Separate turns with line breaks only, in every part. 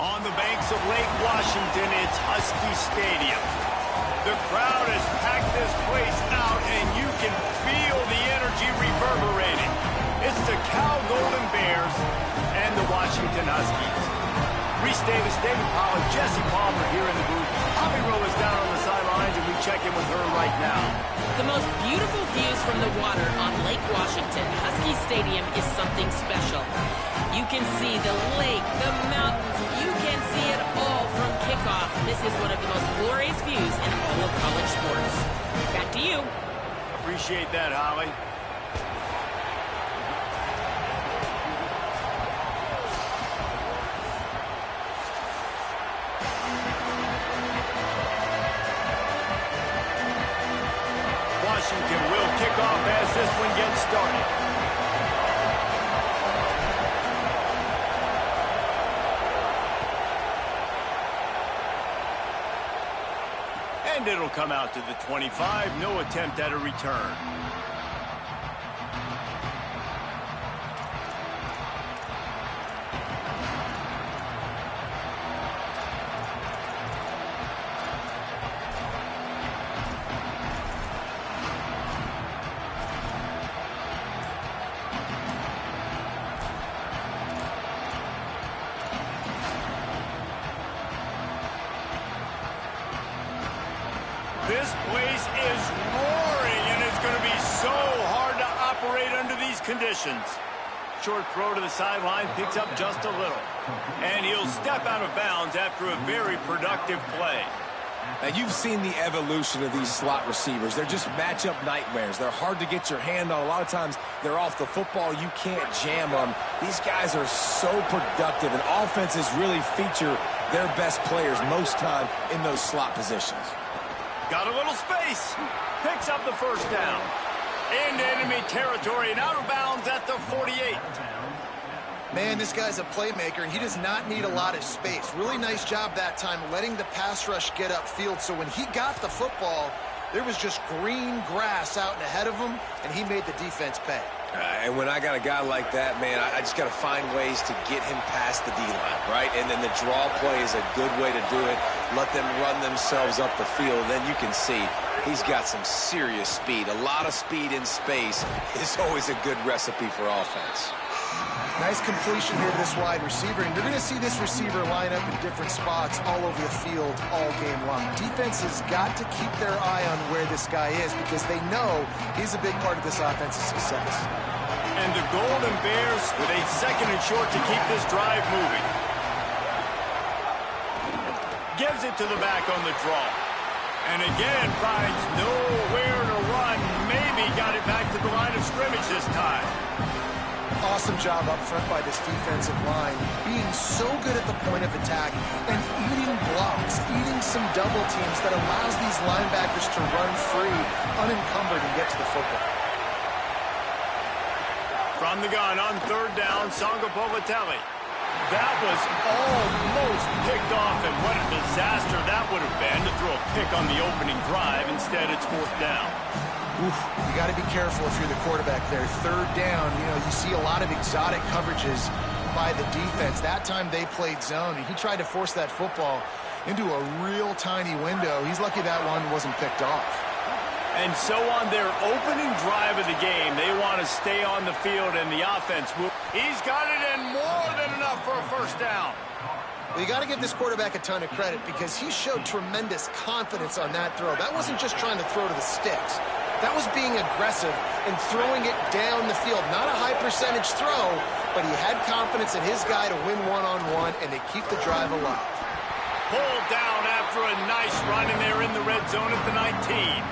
On the banks of Lake Washington, it's Husky Stadium. The crowd has packed this place out, and you can feel the energy reverberating. It's the Cal Golden Bears and the Washington Huskies. Reese Davis, David Pollack, Jesse Palmer here in the booth. Holly Rowe is down on the sidelines, and we check in with her right now.
The most beautiful views from the water on Lake Washington. Husky Stadium is something special. You can see the lake, the mountains. You can see it all from kickoff. This is one of the most glorious views in all of college sports. Back to you.
Appreciate that, Holly. Washington will kick off as this one gets started. And it'll come out to the 25. No attempt at a return. This place is roaring, and it's going to be so hard to operate under these conditions. Short throw to the sideline, picks up just a little. And he'll step out of bounds after a very productive play.
Now, you've seen the evolution of these slot receivers. They're just matchup nightmares. They're hard to get your hand on. A lot of times, they're off the football. You can't jam them. These guys are so productive, and offenses really feature their best players most time in those slot positions.
Got a little space. Picks up the first down. Into enemy territory and out of bounds at the 48.
Man, this guy's a playmaker, and he does not need a lot of space. Really nice job that time letting the pass rush get upfield. So when he got the football, there was just green grass out and ahead of him, and he made the defense pay.
And when I got a guy like that, man, I just got to find ways to get him past the D-line, right? And then the draw play is a good way to do it. Let them run themselves up the field. Then you can see he's got some serious speed. A lot of speed in space is always a good recipe for offense.
Nice completion here to this wide receiver, and you're going to see this receiver line up in different spots all over the field all game long. Defense has got to keep their eye on where this guy is because they know he's a big part of this offense's success.
And the Golden Bears with a second and short to keep this drive moving. Gives it to the back on the draw. And again finds nowhere to run. Maybe got it back to the line of scrimmage this time.
Awesome job up front by this defensive line, being so good at the point of attack and eating blocks, eating some double teams that allows these linebackers to run free, unencumbered, and get to the football.
From the gun on third down, Songa Bolatelli. That was almost picked off, and what a disaster that would have been to throw a pick on the opening drive. Instead, it's fourth down.
Oof, you got to be careful if you're the quarterback there. Third down, you see a lot of exotic coverages by the defense. That time they played zone, and he tried to force that football into a real tiny window. He's lucky that one wasn't picked off.
And so on their opening drive of the game, they want to stay on the field, and the offense will. He's got it in more than enough for a first down.
Well, you got to give this quarterback a ton of credit because he showed tremendous confidence on that throw. That wasn't just trying to throw to the sticks. That was being aggressive and throwing it down the field. Not a high percentage throw, but he had confidence in his guy to win one-on-one, and they keep the drive alive.
Pulled down after a nice run, and they're in the red zone at the 19.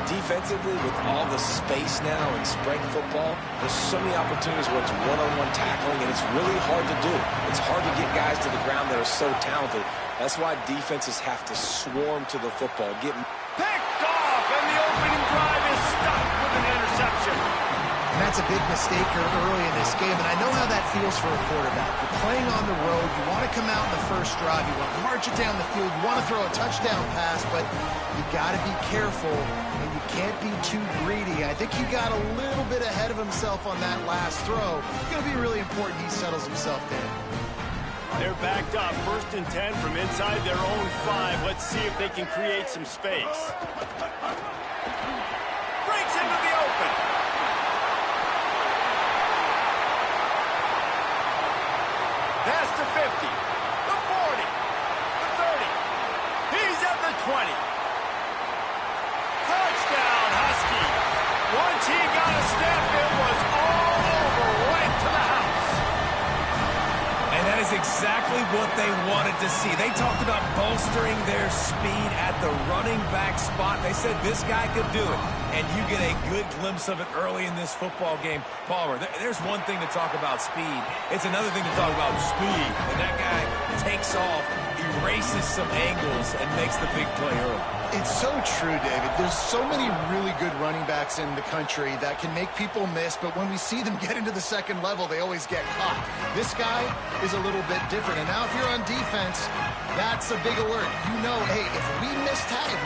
Defensively, with all the space now in spring football, there's so many opportunities where it's one-on-one tackling, and it's really hard to do. It's hard to get guys to the ground that are so talented. That's why defenses have to swarm to the football. Get
picked off, and the opening drive is stopped with an interception.
And that's a big mistake here early in this game, and I know how that feels for a quarterback. You're playing on the road. You want to come out in the first drive. You want to march it down the field. You want to throw a touchdown pass, but you got to be careful, and you can't be too greedy. I think he got a little bit ahead of himself on that last throw. It's going to be really important he settles himself down.
They're backed up, 1st and 10 from inside their own 5. Let's see if they can create some space. Breaks into the open. Pass to 50, the 40, the 30. He's at the 20. Touchdown, Husky. Once he got a step, it was all over, right to the house.
And that is exactly what they wanted to see. They talked about bolstering their speed at the running back spot. They said this guy could do it. And you get a good glimpse of it early in this football game. Palmer, there's one thing to talk about speed. It's another thing to talk about speed. And that guy takes off, erases some angles, and makes the big play early.
It's so true, David. There's so many really good running backs in the country that can make people miss, but when we see them get into the second level, they always get caught. This guy is a little bit different. And now if you're on defense, that's a big alert. You know, hey, if we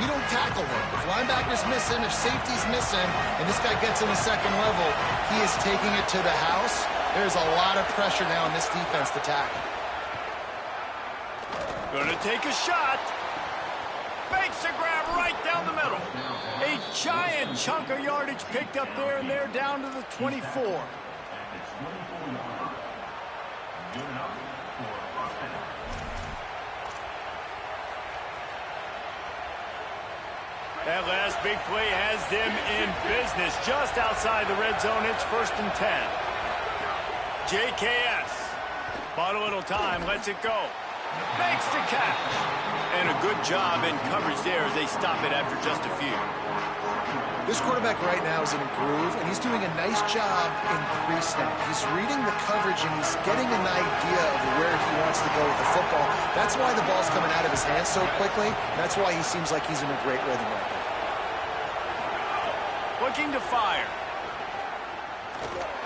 don't tackle him, if linebackers miss him, if safeties miss him, and this guy gets in the second level, he is taking it to the house. There's a lot of pressure now on this defense to tackle.
Gonna take a shot. Makes a grab right down the middle. A giant chunk of yardage picked up there, and they're down to the 24. That last big play has them in business just outside the red zone. It's 1st and 10. JKS. Bought a little time, lets it go. Makes the catch. And a good job in coverage there as they stop it after just a few.
This quarterback right now is in a groove, and he's doing a nice job in pre-snap. He's reading the coverage, and he's getting an idea of where he wants to go with the football. That's why the ball's coming out of his hands so quickly. That's why he seems like he's in a great rhythm right now.
Looking to fire.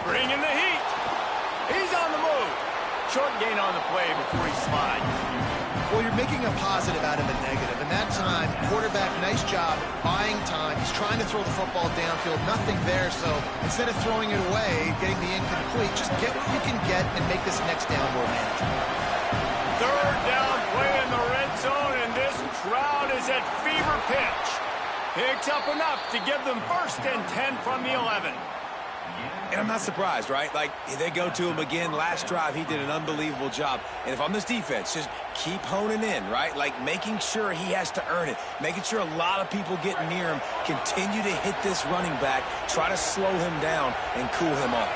Bringing the heat. He's on the move. Short gain on the play before he slides.
Well, you're making a positive out of a negative. And that time, quarterback, nice job, buying time. He's trying to throw the football downfield. Nothing there, so instead of throwing it away, getting the incomplete, just get what you can get and make this next down more manageable.
3rd down play in the red zone, and this crowd is at fever pitch. Picks up enough to give them 1st and 10 from the 11.
And I'm not surprised, right? Like, they go to him again. Last drive, he did an unbelievable job. And if I'm this defense, just keep honing in, right? Like, making sure he has to earn it. Making sure a lot of people get near him. Continue to hit this running back. Try to slow him down and cool him off.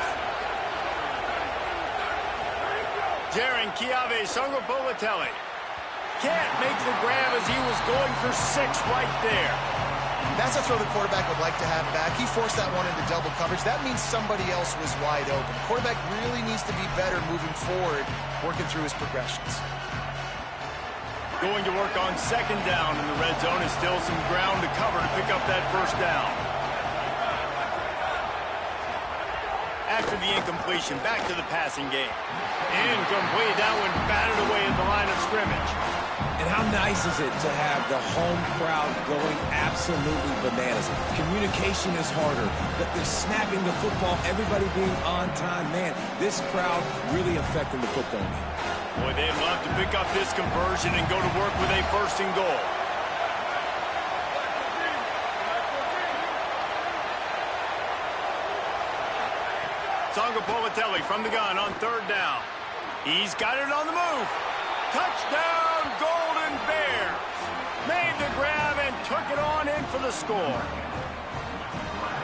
Jaron Kiave Songopolatelli can't make the grab as he was going for 6 right there.
That's a throw the quarterback would like to have back. He forced that one into double coverage. That means somebody else was wide open. The quarterback really needs to be better moving forward, working through his progressions.
Going to work on 2nd down in the red zone is still some ground to cover to pick up that 1st down. After the incompletion, back to the passing game. Incomplete. That one batted away at the line of scrimmage.
And how nice is it to have the home crowd going absolutely bananas? Communication is harder, but they're snapping the football, everybody being on time. Man, this crowd really affecting the football game.
Boy, they'd love to pick up this conversion and go to work with a 1st and goal. Songopolatelli from the gun on 3rd down. He's got it on the move. Touchdown, Golden Bears. Made the grab and took it on in for the score.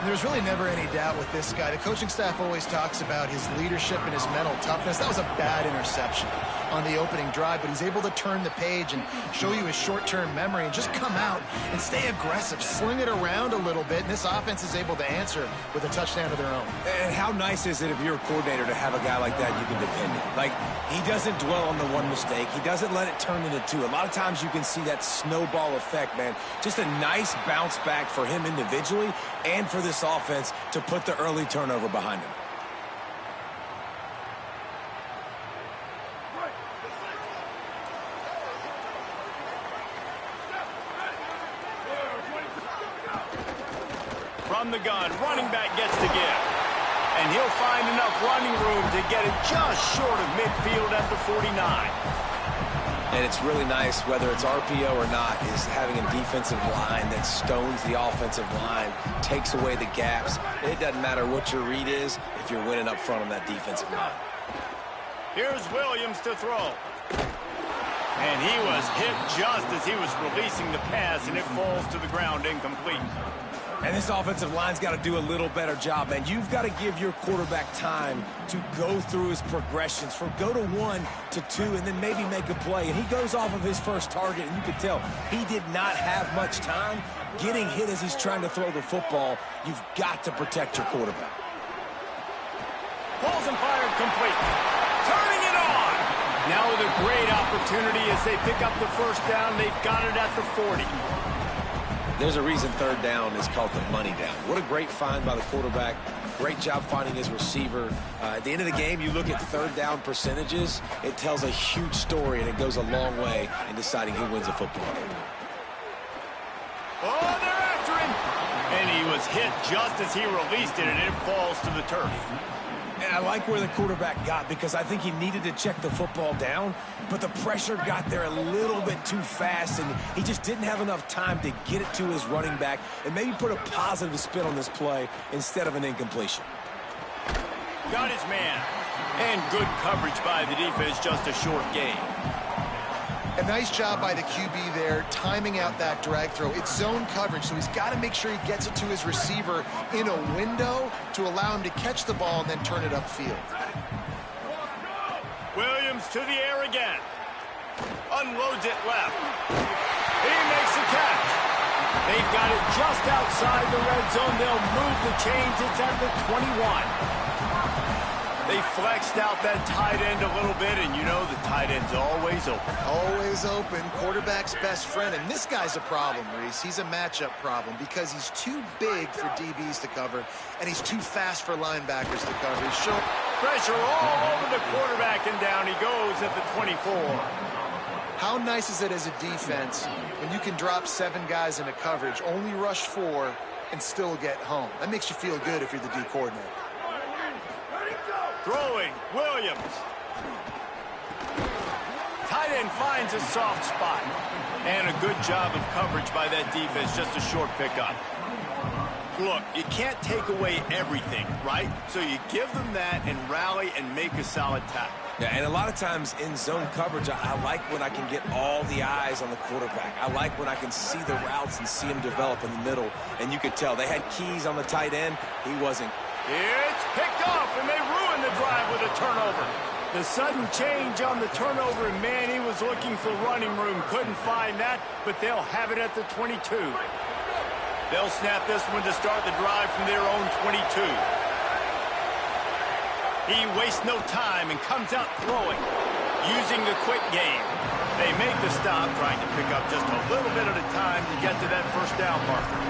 There's really never any doubt with this guy. The coaching staff always talks about his leadership and his mental toughness. That was a bad interception on the opening drive, but he's able to turn the page and show you his short-term memory and just come out and stay aggressive, sling it around a little bit, and this offense is able to answer with a touchdown of their own.
And how nice is it if you're a coordinator to have a guy like that you can depend on? Like, he doesn't dwell on the one mistake. He doesn't let it turn into 2. A lot of times you can see that snowball effect, man. Just a nice bounce back for him individually and for this offense to put the early turnover behind him.
From the gun, running back gets to give. and he'll find enough running room to get it just short of midfield at the 49.
And it's really nice, whether it's RPO or not, is having a defensive line that stones the offensive line, takes away the gaps. It doesn't matter what your read is if you're winning up front on that defensive line.
Here's Williams to throw. And he was hit just as he was releasing the pass, and it falls to the ground incomplete.
And this offensive line's got to do a little better job, man. You've got to give your quarterback time to go through his progressions, from go to 1 to 2, and then maybe make a play. And he goes off of his first target, and you can tell he did not have much time getting hit as he's trying to throw the football. You've got to protect your quarterback.
Balls and fired complete. Turning it on. Now with a great opportunity as they pick up the first down. They've got it at the 40.
There's a reason third down is called the money down. What a great find by the quarterback. Great job finding his receiver. At the end of the game, you look at third down percentages. It tells a huge story, and it goes a long way in deciding who wins a football game.
Oh, they're after him. And he was hit just as he released it, and it falls to the turf.
And I like where the quarterback got, because I think he needed to check the football down, but the pressure got there a little bit too fast, and he just didn't have enough time to get it to his running back and maybe put a positive spin on this play instead of an incompletion.
Got his man. And good coverage by the defense, just a short gain.
A nice job by the QB there, timing out that drag throw. It's zone coverage, so he's got to make sure he gets it to his receiver in a window to allow him to catch the ball and then turn it upfield.
Williams to the air again. Unloads it left. He makes the catch. They've got it just outside the red zone. They'll move the chains. It's at the 21. They flexed out that tight end a little bit, and you know the tight end's always open.
Always open, quarterback's best friend. And this guy's a problem, Reese. He's a matchup problem because he's too big for DBs to cover, and he's too fast for linebackers to cover. He's showing
pressure all over the quarterback, and down he goes at the 24.
How nice is it as a defense when you can drop 7 guys into coverage, only rush 4, and still get home? That makes you feel good if you're the D coordinator.
Throwing, Williams. Tight end finds a soft spot. And a good job of coverage by that defense, just a short pickup. Look, you can't take away everything, right? So you give them that and rally and make a solid tackle.
Yeah, and a lot of times in zone coverage, I like when I can get all the eyes on the quarterback. I like when I can see the routes and see him develop in the middle. And you could tell they had keys on the tight end. He wasn't.
It's picked off, and they ruin the drive with a turnover. The sudden change on the turnover, and man, he was looking for running room. Couldn't find that, but they'll have it at the 22. They'll snap this one to start the drive from their own 22. He wastes no time and comes out throwing, using the quick game. They make the stop, trying to pick up just a little bit at a time to get to that first down marker.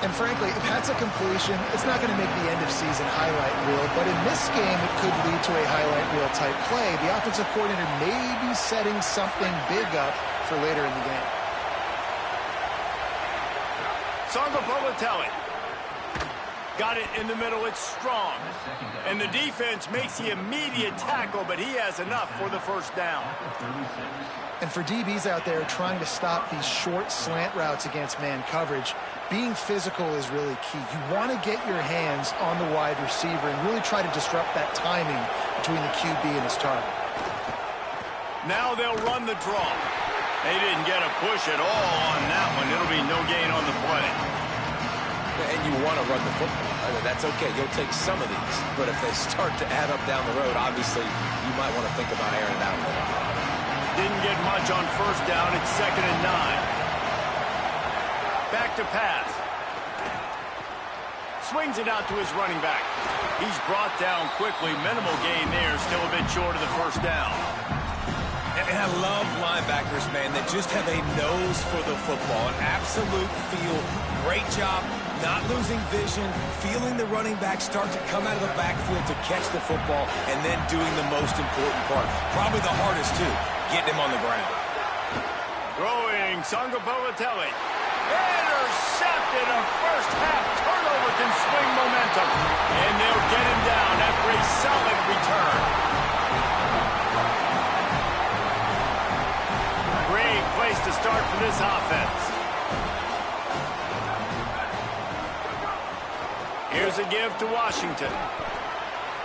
And frankly, if that's a completion, it's not going to make the end-of-season highlight reel. But in this game, it could lead to a highlight reel type play. The offensive coordinator may be setting something big up for later in the game. Sangapolatelli. Got it in the middle. It's strong. And the defense makes the immediate tackle, but he has enough for the first down. And for DBs out there trying to stop these short slant routes against man coverage, being physical is really key. You want to get your hands on the wide receiver and really try to disrupt that timing between the QB and his target. Now they'll run the draw. They didn't get a push at all on that one. It'll be no gain on the play.
And you want to run the football. That's okay. You'll take some of these. But if they start to add up down the road, obviously, you might want to think about airing it out a little bit.
Didn't get much on first down. It's 2nd and 9. Back to pass. Swings it out to his running back. He's brought down quickly. Minimal gain there. Still a bit short of the first down.
And I love linebackers, man, that just have a nose for the football, an absolute feel. Great job not losing vision, feeling the running back start to come out of the backfield to catch the football, and then doing the most important part. Probably the hardest, too, getting him on the ground.
Throwing, Sangapolatelli. Intercepted. A first-half turnover can swing momentum. And they'll get him down after a solid return. Great place to start for this offense. Here's a give to Washington.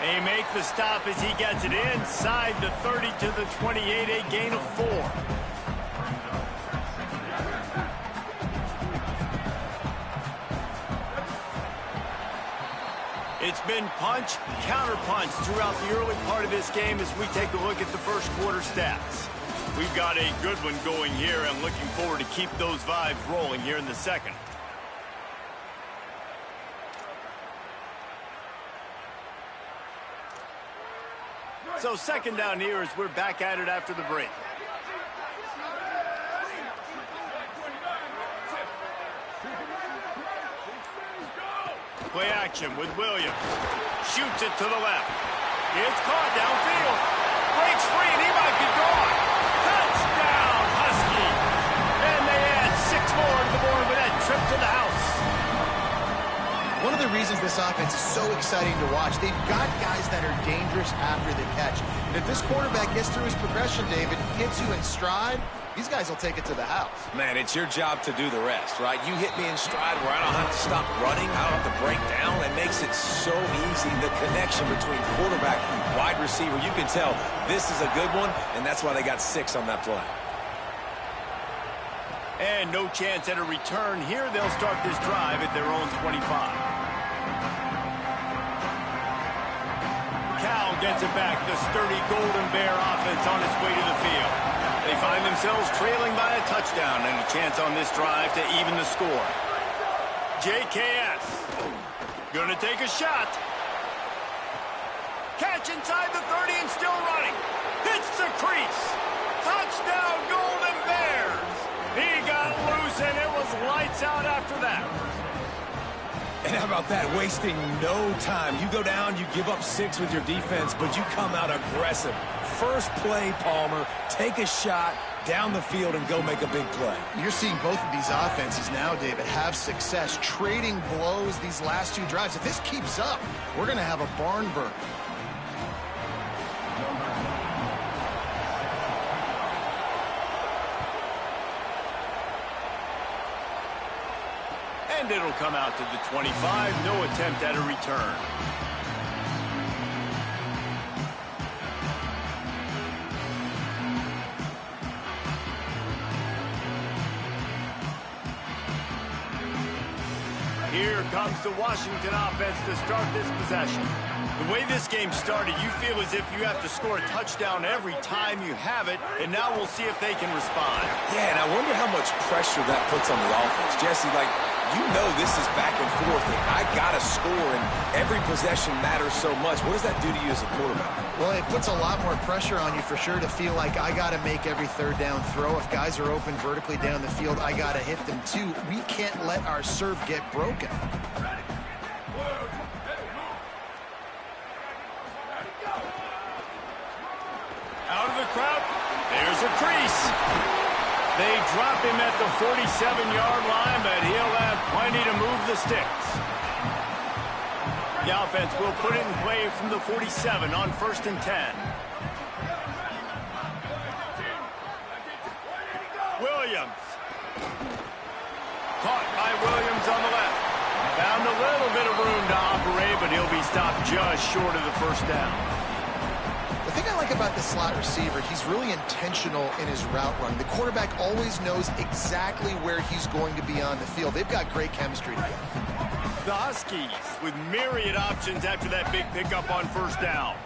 They make the stop as he gets it inside the 30 to the 28, a gain of 4. It's been punch, counter-punch throughout the early part of this game as we take a look at the first quarter stats. We've got a good one going here. I'm looking forward to keep those vibes rolling here in the second. So second down here as we're back at it after the break. Play action with Williams. Shoots it to the left. It's caught downfield. Breaks free and he might be gone. Touchdown, Husky. And they add 6 more to the board with that trip to the house.
One of the reasons this offense is so exciting to watch, they've got guys that are dangerous after the catch. And if this quarterback gets through his progression, David, gets you in stride, these guys will take it to the house.
Man, it's your job to do the rest, right? You hit me in stride where I don't have to stop running, I don't have to break down. It makes it so easy. The connection between quarterback and wide receiver, you can tell this is a good one, and that's why they got 6 on that play.
And no chance at a return here. They'll start this drive at their own 25. Cal gets it back. The sturdy Golden Bear offense on its way to the field. They find themselves trailing by a touchdown and a chance on this drive to even the score. JKS gonna take a shot. Catch inside the 30 and still running. Hits the crease. Touchdown, Golden Bears. He got loose, and it was lights out after that.
And how about that? Wasting no time. You go down, you give up 6 with your defense, but you come out aggressive. First play, Palmer, take a shot down the field and go make a big play.
You're seeing both of these offenses now, David, have success trading blows these last 2 drives. If this keeps up, we're going to have a barn burner.
And it'll come out to the 25. No attempt at a return. Here comes the Washington offense to start this possession. The way this game started, you feel as if you have to score a touchdown every time you have it, and now we'll see if they can respond.
Yeah, and I wonder how much pressure that puts on the offense. Jesse, like, you know this is back and forth, and I got to score, and every possession matters so much. What does that do to you as a quarterback?
Well, it puts a lot more pressure on you for sure to feel like I got to make every third down throw. If guys are open vertically down the field, I got to hit them too. We can't let our serve get broken.
Out of the crowd, there's a crease. They drop him at the 47-yard line, but he'll have plenty to move the sticks. The offense will put it in play from the 47 on 1st and 10. Williams. Caught by Williams on the left. Found a little bit of room to operate, but he'll be stopped just short of the first down.
The thing I like about the slot receiver, he's really intentional in his route run. The quarterback always knows exactly where he's going to be on the field. They've got great chemistry together.
The Huskies with myriad options after that big pickup on 1st down.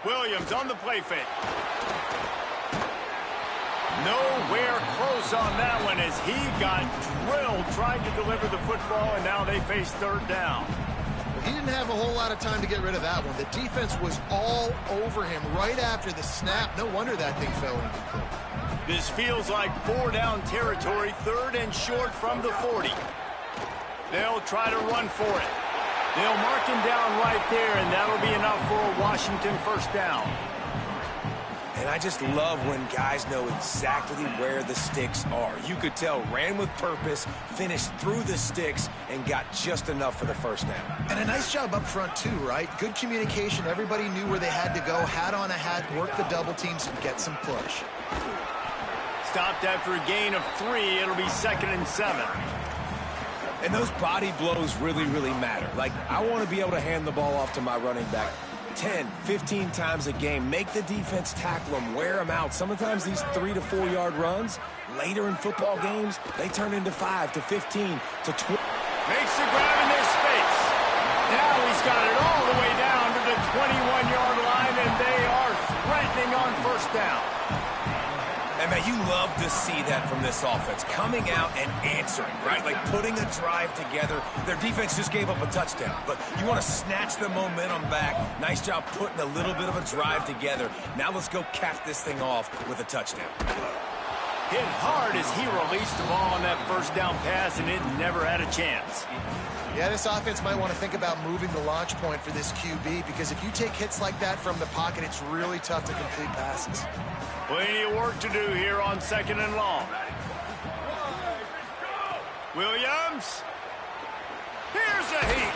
Williams on the play fake. Nowhere close on that one as he got drilled trying to deliver the football, and now they face 3rd down.
He didn't have a whole lot of time to get rid of that one. The defense was all over him right after the snap. No wonder that thing fell incomplete.
This feels like 4-down territory, 3rd and short from the 40. They'll try to run for it. They'll mark him down right there, and that'll be enough for a Washington 1st down.
And I just love when guys know exactly where the sticks are. You could tell ran with purpose, finished through the sticks, and got just enough for the first down.
And a nice job up front, too, right? Good communication. Everybody knew where they had to go, hat on a hat, work the double teams, and get some push.
Stopped after a gain of 3. It'll be 2nd and 7.
And those body blows really, really matter. Like, I want to be able to hand the ball off to my running back 10, 15 times a game. Make the defense tackle them, wear them out. Sometimes these 3 to 4 yard runs, later in football games, they turn into 5 to 15 to 20.
Makes the grab in their space. Now he's got it all the way down to the 21-yard line, and they are threatening on first down.
And, man, you love to see that from this offense, coming out and answering, right? Like putting a drive together. Their defense just gave up a touchdown, but you want to snatch the momentum back. Nice job putting a little bit of a drive together. Now let's go cap this thing off with a touchdown.
Hit hard as he released the ball on that first down pass, and it never had a chance.
Yeah, this offense might want to think about moving the launch point for this QB, because if you take hits like that from the pocket, it's really tough to complete passes.
Plenty of work to do here on 2nd and long. Williams. Here's a heat.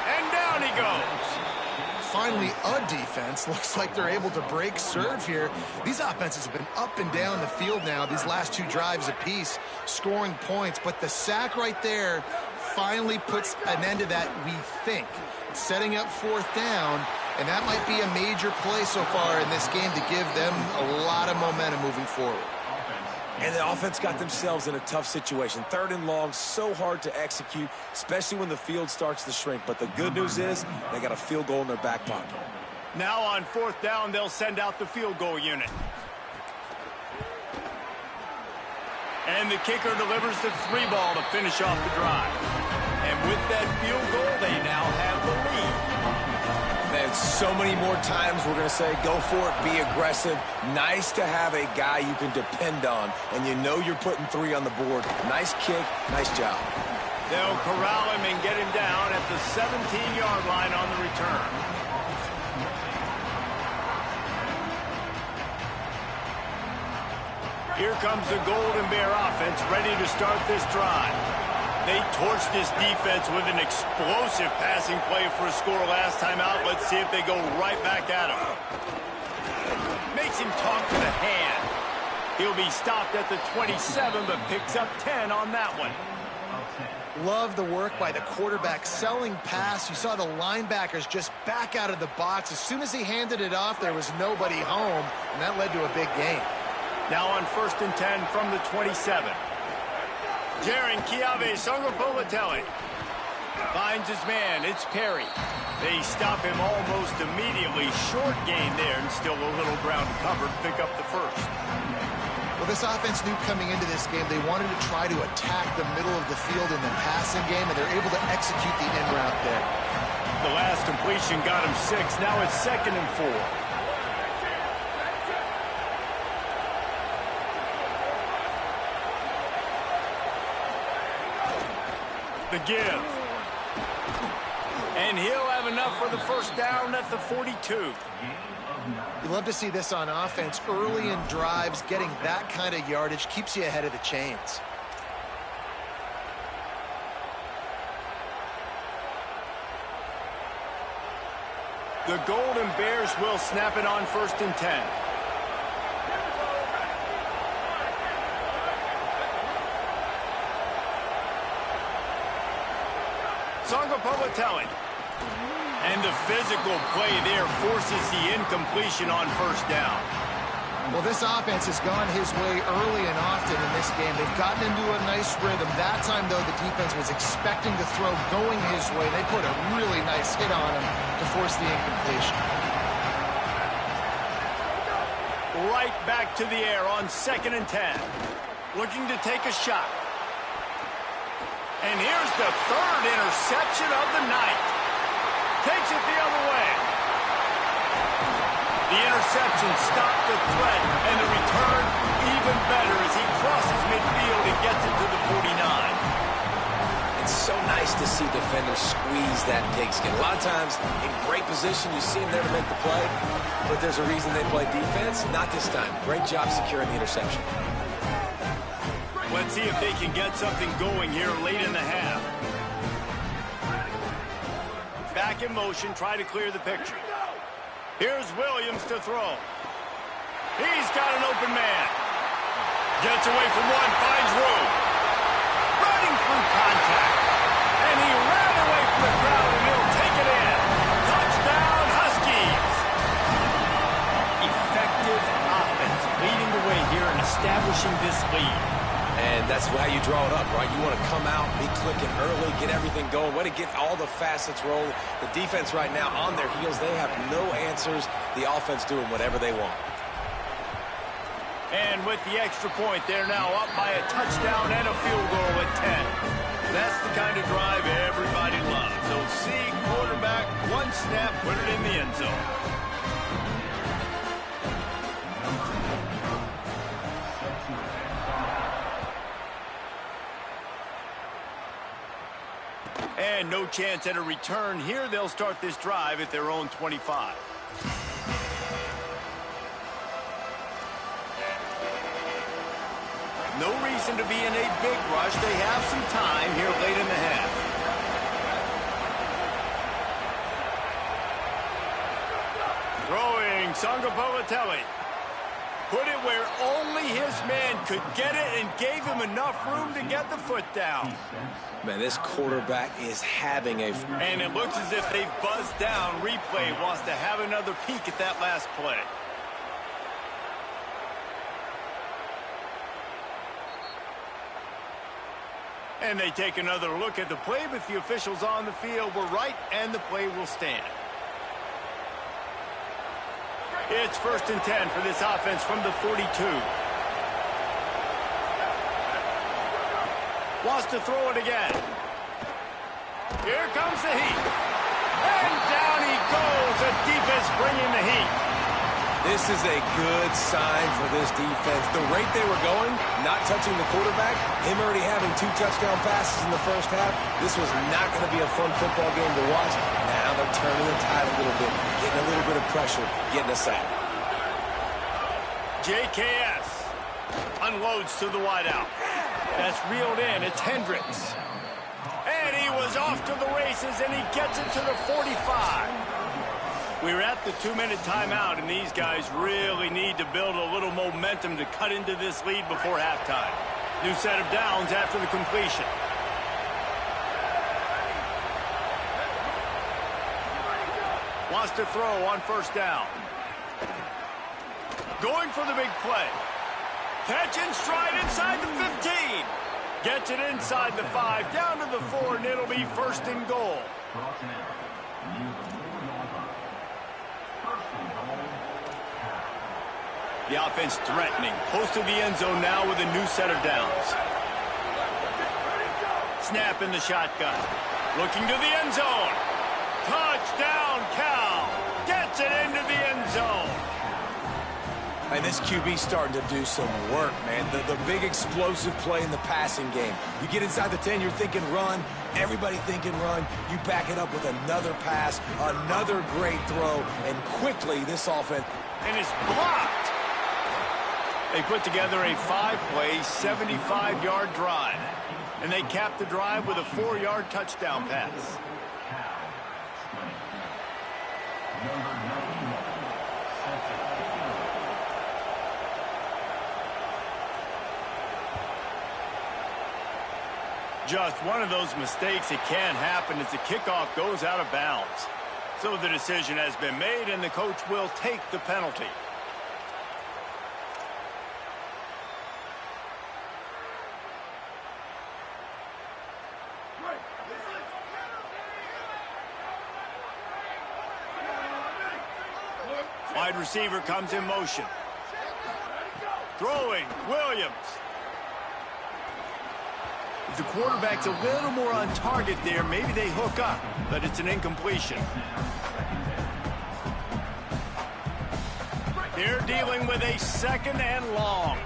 And down he goes.
Finally, a defense. Looks like they're able to break serve here. These offenses have been up and down the field now, these last 2 drives apiece, scoring points. But the sack right there finally puts an end to that, we think. Setting up 4th down, and that might be a major play so far in this game to give them a lot of momentum moving forward.
And the offense got themselves in a tough situation. 3rd and long, so hard to execute, especially when the field starts to shrink. But the good news is they got a field goal in their back pocket.
Now on 4th down, they'll send out the field goal unit. And the kicker delivers the 3 ball to finish off the drive. And with that field goal, they now have the lead.
Man, so many more times we're going to say, go for it, be aggressive. Nice to have a guy you can depend on, and you know you're putting 3 on the board. Nice kick, nice job.
They'll corral him and get him down at the 17-yard line on the return. Here comes the Golden Bear offense, ready to start this drive. They torched this defense with an explosive passing play for a score last time out. Let's see if they go right back at him. Makes him talk to the hand. He'll be stopped at the 27, but picks up 10 on that one.
Love the work by the quarterback, selling pass. You saw the linebackers just back out of the box. As soon as he handed it off, there was nobody home, and that led to a big gain.
Now on 1st and 10 from the 27. Jaron Kiave Songopolatelli finds his man. It's Perry. They stop him almost immediately. Short gain there, and still a little ground covered. Pick up the first.
Well, this offense knew coming into this game they wanted to try to attack the middle of the field in the passing game, and they're able to execute the in route there.
The last completion got him 6. Now it's 2nd and 4. The give. And he'll have enough for the first down at the 42.
You love to see this on offense. Early in drives, getting that kind of yardage keeps you ahead of the chains.
The Golden Bears will snap it on 1st and 10. Songopolatelli. And the physical play there forces the incompletion on first down.
Well, this offense has gone his way early and often in this game. They've gotten into a nice rhythm. That time, though, the defense was expecting the throw going his way. They put a really nice hit on him to force the incompletion.
Right back to the air on 2nd and 10. Looking to take a shot. And here's the 3rd interception of the night. Takes it the other way. The interception stopped the threat, and the return even better as he crosses midfield and gets it to the 49.
And It's so nice to see defenders squeeze that pigskin. A lot of times, in great position, you see them there to make the play, but there's a reason they play defense. Not this time. Great job securing the interception.
Let's see if they can get something going here late in the half. Back in motion, try to clear the picture. Here's Williams to throw. He's got an open man. Gets away from one, finds room. Running through contact. And he ran away from the crowd, and he'll take it in. Touchdown, Huskies. Effective offense, leading the way here and establishing this lead.
And that's how you draw it up, right? You want to come out, be clicking early, get everything going, way to get all the facets rolling. The defense right now on their heels, they have no answers. The offense doing whatever they want.
And with the extra point, they're now up by a touchdown and a field goal at 10. That's the kind of drive everybody loves. So see quarterback, one snap, put it in the end zone. And no chance at a return here. They'll start this drive at their own 25. No reason to be in a big rush. They have some time here late in the half. Throwing Sangapalatelli. Put it where only his man could get it and gave him enough room to get the foot down.
Man, this quarterback is having a...
And it looks as if they've buzzed down. Replay wants to have another peek at that last play. And they take another look at the play, but the officials on the field were right, and the play will stand. It's 1st and 10 for this offense from the 42. Wants to throw it again. Here comes the heat. And down he goes. The defense bringing the heat.
This is a good sign for this defense. The rate they were going, not touching the quarterback, him already having 2 touchdown passes in the first half, this was not going to be a fun football game to watch. Now they're turning the tide a little bit, getting a little bit of pressure, getting a sack.
JKS unloads to the wideout. That's reeled in. It's Hendricks. And he was off to the races, and he gets it to the 45. We're at the 2-minute timeout, and these guys really need to build a little momentum to cut into this lead before halftime. New set of downs after the completion. Wants to throw on 1st down. Going for the big play. Catch in stride inside the 15. Gets it inside the 5, down to the 4, and it'll be 1st and goal. The offense threatening. Close to the end zone now with a new set of downs. Snap in the shotgun. Looking to the end zone. Touchdown, Cal. Gets it into the end zone.
And this QB's starting to do some work, man. The big explosive play in the passing game. You get inside the 10, you're thinking run. Everybody thinking run. You back it up with another pass, another great throw, and quickly this offense...
And it's blocked. They put together a 5-play, 75-yard drive. And they capped the drive with a 4-yard touchdown pass. Just one of those mistakes that can happen as the kickoff goes out of bounds. So the decision has been made, and the coach will take the penalty. Wide receiver comes in motion. Throwing, Williams. If the quarterback's a little more on target there, maybe they hook up, but it's an incompletion. They're dealing with a 2nd and long.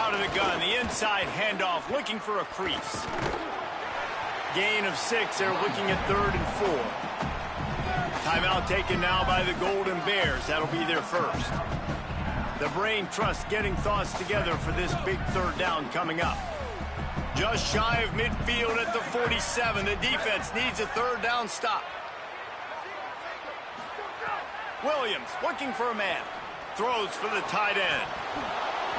out of the gun. The inside handoff, looking for a crease. Gain of 6. They're looking at 3rd and 4. Timeout taken now by the Golden Bears. That'll be their first. The Brain Trust getting thoughts together for this big 3rd down coming up. Just shy of midfield at the 47. The defense needs a 3rd down stop. Williams looking for a man. Throws for the tight end.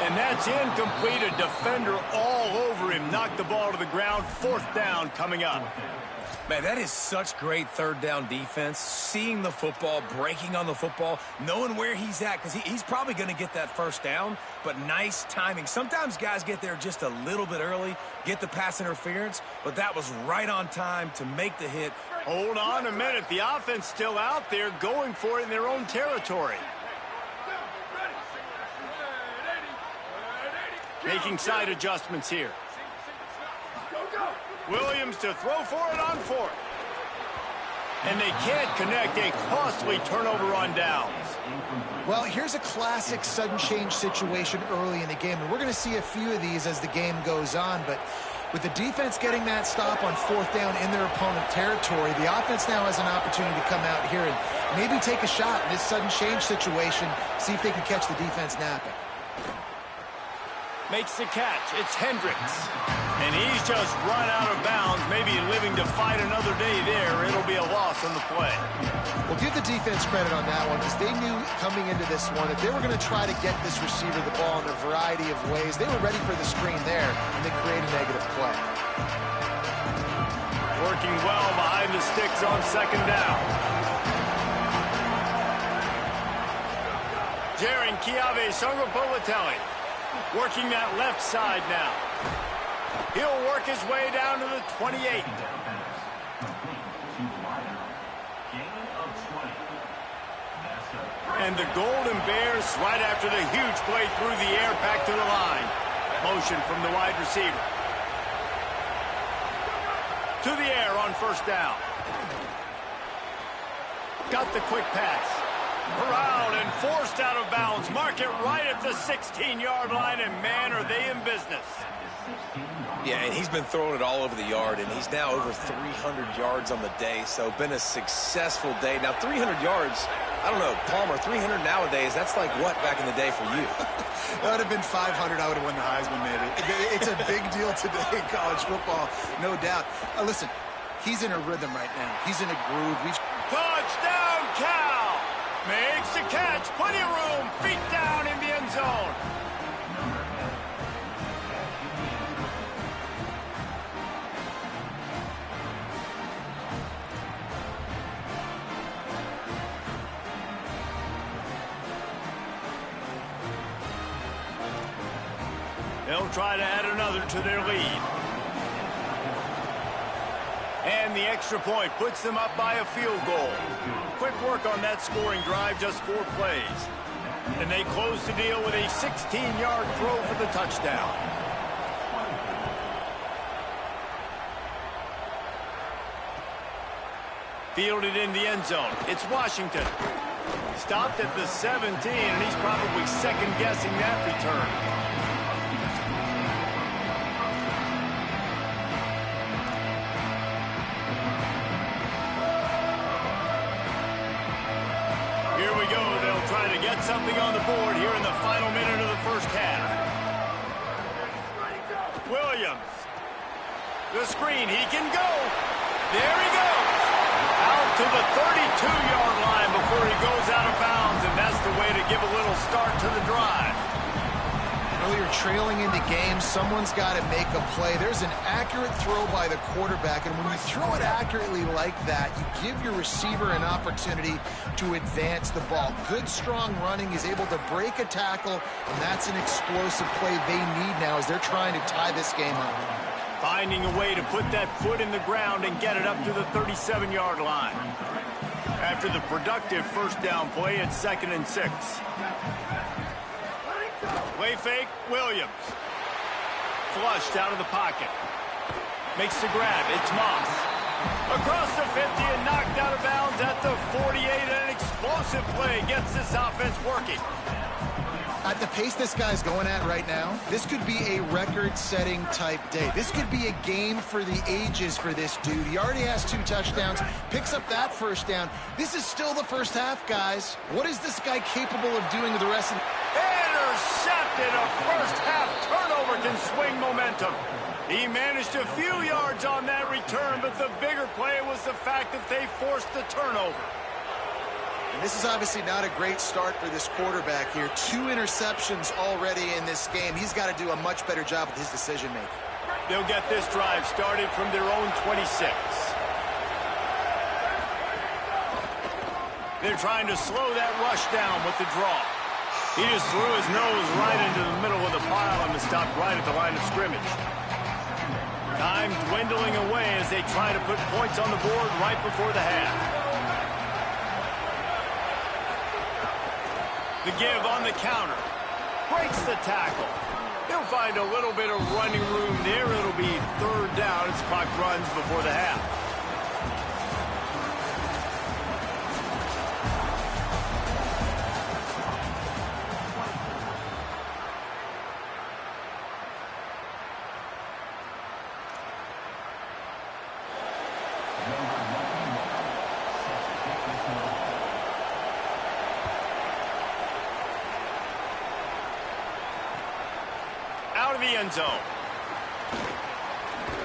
And that's incomplete. A defender all over him. Knocked the ball to the ground. 4th down coming up.
Man, that is such great 3rd down defense. Seeing the football, breaking on the football, knowing where he's at, because he's probably going to get that 1st down, but nice timing. Sometimes guys get there just a little bit early, get the pass interference, but that was right on time to make the hit.
Hold on a minute. The offense still out there going for it in their own territory. Making side adjustments here. Williams to throw for it on 4th. And they can't connect. A costly turnover on downs.
Well, here's a classic sudden change situation early in the game. And we're going to see a few of these as the game goes on. But with the defense getting that stop on 4th down in their opponent territory, the offense now has an opportunity to come out here and maybe take a shot in this sudden change situation, see if they can catch the defense napping.
Makes the catch. It's Hendricks. And he's just run out of bounds, maybe living to fight another day there. It'll be a loss on the play.
We'll give the defense credit on that one because they knew coming into this one that they were going to try to get this receiver the ball in a variety of ways. They were ready for the screen there, and they create a negative play.
Working well behind the sticks on 2nd down. Jaron Kiave Sungapolatelli working that left side now. He'll work his way down to the 28. And the Golden Bears, right after the huge play through the air, back to the line. Motion from the wide receiver. To the air on 1st down. Got the quick pass. Corralled and forced out of bounds. Mark it right at the 16-yard line, and man, are they in business.
Yeah, and he's been throwing it all over the yard, and he's now over 300 yards on the day, so been a successful day. Now, 300 yards, I don't know, Palmer, 300 nowadays, that's like what back in the day for you?
That would have been 500. I would have won the Heisman, maybe. It's a big deal today in college football, no doubt. Listen, he's in a rhythm right now. He's in a groove.
Touchdown, Cal! Makes the catch. Plenty of room. Feet down in the end zone. They'll try to add another to their lead. And the extra point puts them up by a field goal. Quick work on that scoring drive, just 4 plays. And they close the deal with a 16-yard throw for the touchdown. Fielded in the end zone. It's Washington. Stopped at the 17, and he's probably second-guessing that return. Get something on the board here in the final minute of the first half. Williams. The screen. He can go. There he goes. Out to the 32-yard line before he goes out of bounds, and that's the way to give a little start to the drive.
You're trailing in the game. Someone's got to make a play. There's an accurate throw by the quarterback, and when you throw it accurately like that, you give your receiver an opportunity to advance the ball. Good, strong running. He's able to break a tackle, and that's an explosive play they need now as they're trying to tie this game up.
Finding a way to put that foot in the ground and get it up to the 37-yard line. After the productive first down play, it's 2nd and 6. Play fake, Williams. Flushed out of the pocket. Makes the grab, it's Moss. Across the 50 and knocked out of bounds at the 48, and an explosive play gets this offense working.
At the pace this guy's going at right now, this could be a record-setting type day. This could be a game for the ages for this dude. He already has 2 touchdowns, picks up that first down. This is still the first half, guys. What is this guy capable of doing with the rest of the...
Intercepted. A first half turnover can swing momentum. He managed a few yards on that return, but the bigger play was the fact that they forced the turnover.
And this is obviously not a great start for this quarterback here. 2 interceptions already in this game. He's got to do a much better job with his decision-making.
They'll get this drive started from their own 26. They're trying to slow that rush down with the draw. He just threw his nose right into the middle of the pile and was stopped right at the line of scrimmage. Time dwindling away as they try to put points on the board right before the half. The give on the counter. Breaks the tackle. He'll find a little bit of running room there. It'll be 3rd down as clock runs before the half. Out of the end zone.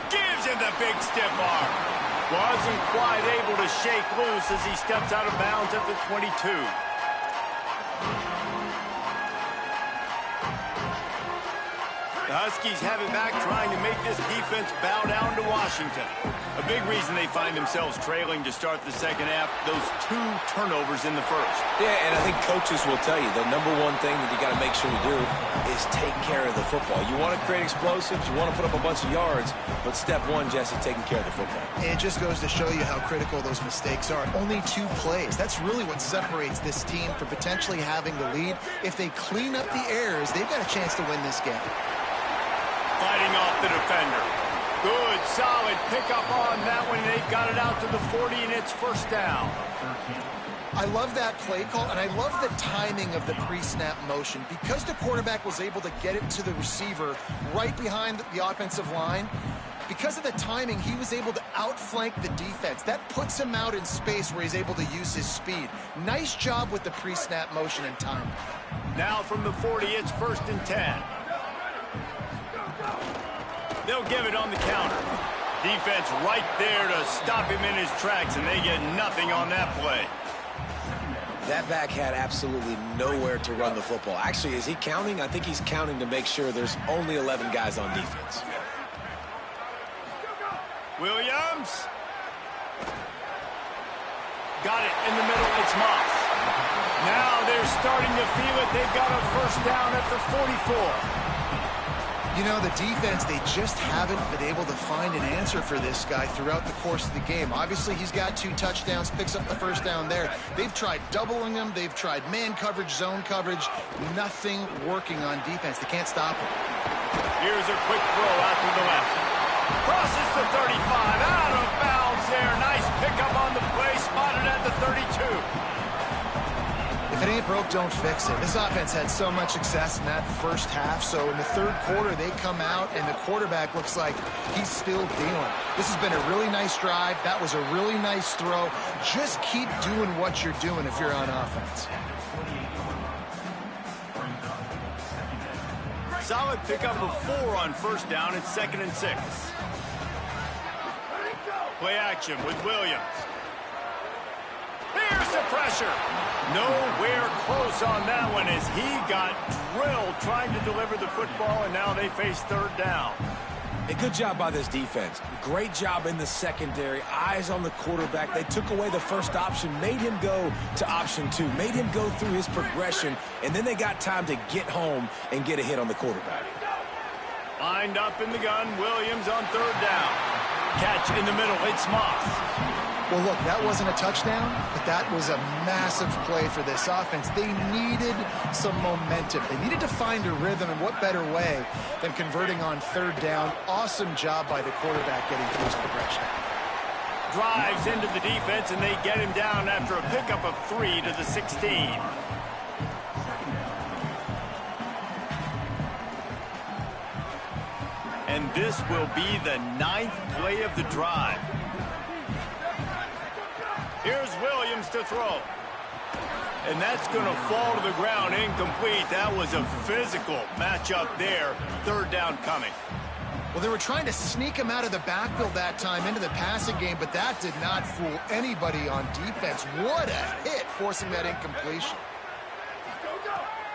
Gives him the big stiff arm. Wasn't quite able to shake loose as he steps out of bounds at the 22. The Huskies have it back, trying to make this defense bow down to Washington. A big reason they find themselves trailing to start the second half, those 2 turnovers in the first.
Yeah, and I think coaches will tell you the number one thing that you got to make sure you do is take care of the football. You want to create explosives, you want to put up a bunch of yards, but step 1, Jesse, taking care of the football.
It just goes to show you how critical those mistakes are. Only 2 plays. That's really what separates this team from potentially having the lead. If they clean up the errors, they've got a chance to win this game.
Fighting off the defender. Good, solid pickup on that one. They've got it out to the 40, and it's first down.
I love that play call, and I love the timing of the pre-snap motion. Because the quarterback was able to get it to the receiver right behind the offensive line, because of the timing, he was able to outflank the defense. That puts him out in space where he's able to use his speed. Nice job with the pre-snap motion and timing.
Now from the 40, it's 1st and 10. They'll give it on the counter. Defense right there to stop him in his tracks, and they get nothing on that play.
That back had absolutely nowhere to run the football. Actually, is he counting? I think he's counting to make sure there's only 11 guys on defense.
Williams. Got it in the middle. It's Moss. Now they're starting to feel it. They've got a first down at the 44.
You know, the defense, they just haven't been able to find an answer for this guy throughout the course of the game. Obviously, he's got 2 touchdowns, picks up the first down there. They've tried doubling him. They've tried man coverage, zone coverage. Nothing working on defense. They can't stop him.
Here's a quick throw out to the left. Crosses the 35. Out of bounds there. Nice pickup on the play. Spotted at the 32.
If it ain't broke, don't fix it. This offense had so much success in that first half, so in the 3rd quarter, they come out, and the quarterback looks like he's still dealing. This has been a really nice drive. That was a really nice throw. Just keep doing what you're doing if you're on offense.
Solid pickup of 4 on first down. It's 2nd and 6. Play action with Williams. Here's the pressure. Nowhere close on that one as he got drilled trying to deliver the football, and now they face 3rd down.
A good job by this defense. Great job in the secondary. Eyes on the quarterback. They took away the first option, made him go to option 2, made him go through his progression, and then they got time to get home and get a hit on the quarterback.
Lined up in the gun, Williams on 3rd down. Catch in the middle, it's Moss.
Well, look, that wasn't a touchdown, but that was a massive play for this offense. They needed some momentum. They needed to find a rhythm, and what better way than converting on 3rd down. Awesome job by the quarterback getting through his progression.
Drives into the defense, and they get him down after a pickup of 3 to the 16. And this will be the 9th play of the drive. Here's Williams to throw. And that's going to fall to the ground incomplete. That was a physical matchup there. 3rd down coming.
Well, they were trying to sneak him out of the backfield that time into the passing game, but that did not fool anybody on defense. What a hit, forcing that incompletion.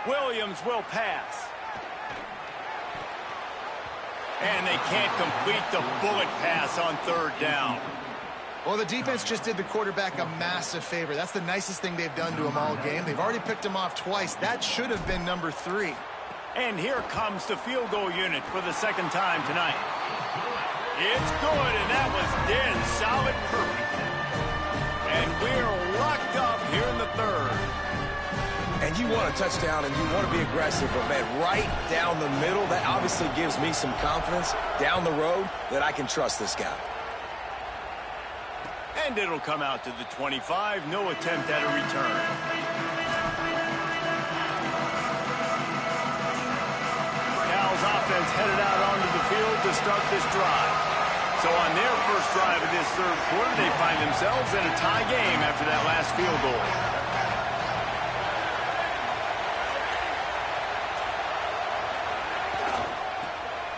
Williams will pass. And they can't complete the bullet pass on 3rd down.
Well, the defense just did the quarterback a massive favor. That's the nicest thing they've done to him all game. They've already picked him off twice. That should have been number 3.
And here comes the field goal unit for the 2nd time tonight. It's good, and that was dead solid perfect. And we're locked up here in the 3rd.
And you want a touchdown and you want to be aggressive, but man, right down the middle, that obviously gives me some confidence down the road that I can trust this guy.
And it'll come out to the 25. No attempt at a return. Cal's offense headed out onto the field to start this drive. So on their first drive of this 3rd quarter, they find themselves in a tie game after that last field goal.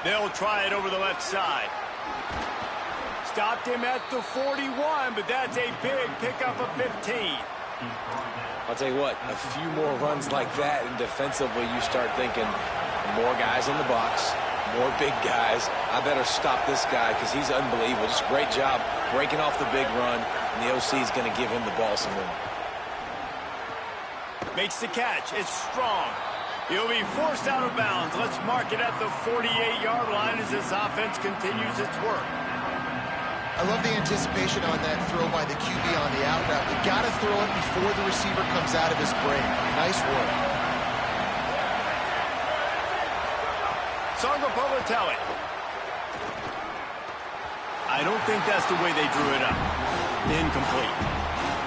They'll try it over the left side. Stopped him at the 41, but that's a big pickup of 15.
I'll tell you what, a few more runs like that, and defensively you start thinking more guys in the box, more big guys. I better stop this guy because he's unbelievable. Just great job breaking off the big run, and the OC is going to give him the ball some more.
Makes the catch. It's strong. He'll be forced out of bounds. Let's mark it at the 48-yard line as this offense continues its work.
I love the anticipation on that throw by the QB on the out route. You got to throw it before the receiver comes out of his break. Nice work.
Sangapolitelli. I don't think that's the way they drew it up. Incomplete.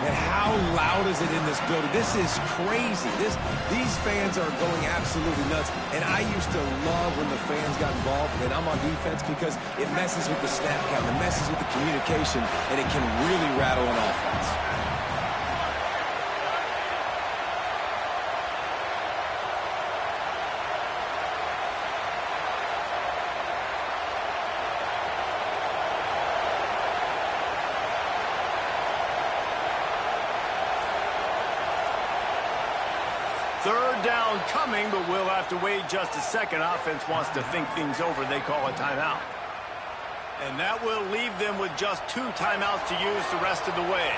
And how loud is it in this building? This is crazy. These fans are going absolutely nuts. And I used to love when the fans got involved, and I'm on defense because it messes with the snap count, it messes with the communication, and it can really rattle an offense.
Third down coming, but we'll have to wait just a second. Offense wants to think things over. They call a timeout. And that will leave them with just 2 timeouts to use the rest of the way.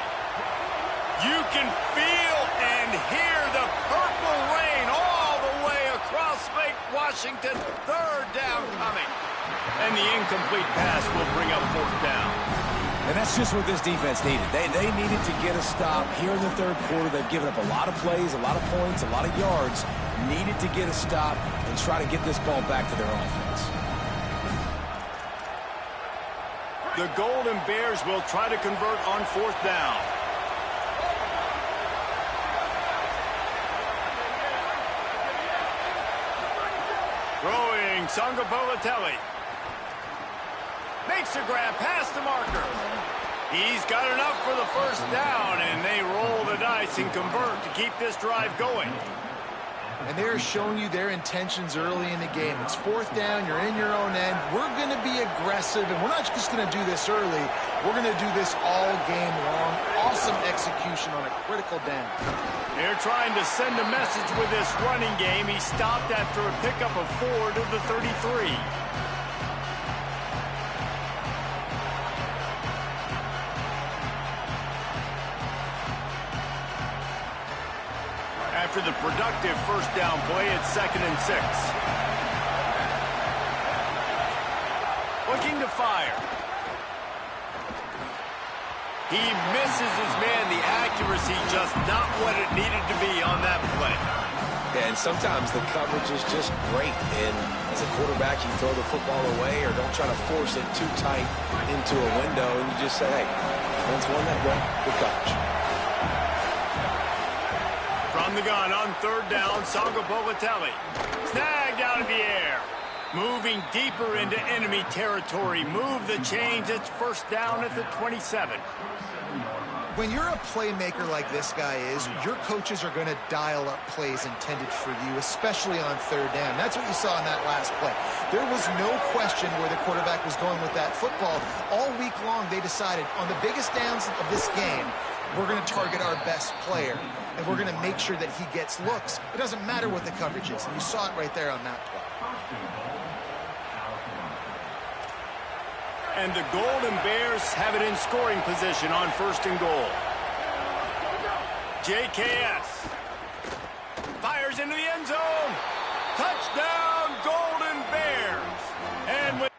You can feel and hear the purple rain all the way across Lake Washington. Third down coming. And the incomplete pass will bring up 4th down.
And that's just what this defense needed. They needed to get a stop here in the 3rd quarter. They've given up a lot of plays, a lot of points, a lot of yards. Needed to get a stop and try to get this ball back to their offense.
The Golden Bears will try to convert on 4th down. Throwing Sangapolitelli. Makes a grab past the marker. He's got enough for the 1st down, and they roll the dice and convert to keep this drive going.
And they're showing you their intentions early in the game. It's 4th down. You're in your own end. We're going to be aggressive, and we're not just going to do this early. We're going to do this all game long. Awesome execution on a critical down.
They're trying to send a message with this running game. He stopped after a pickup of 4 to the 33. After the productive 1st down play, it's 2nd and 6. Looking to fire. He misses his man. The accuracy just not what it needed to be on that play.
Yeah, and sometimes the coverage is just great. And as a quarterback, you throw the football away or don't try to force it too tight into a window, and you just say, hey, defense won that way. Good coverage.
From the gun on 3rd down, Sangapolitelli. Snagged out of the air. Moving deeper into enemy territory. Move the chains. It's first down at the 27.
When you're a playmaker like this guy is, your coaches are going to dial up plays intended for you, especially on third down. That's what you saw in that last play. There was no question where the quarterback was going with that football. All week long, they decided on the biggest downs of this game, we're going to target our best player, and we're going to make sure that he gets looks. It doesn't matter what the coverage is, and you saw it right there on that play.
And the Golden Bears have it in scoring position on first and goal. JKS fires into the end zone. Touchdown, Golden Bears. And with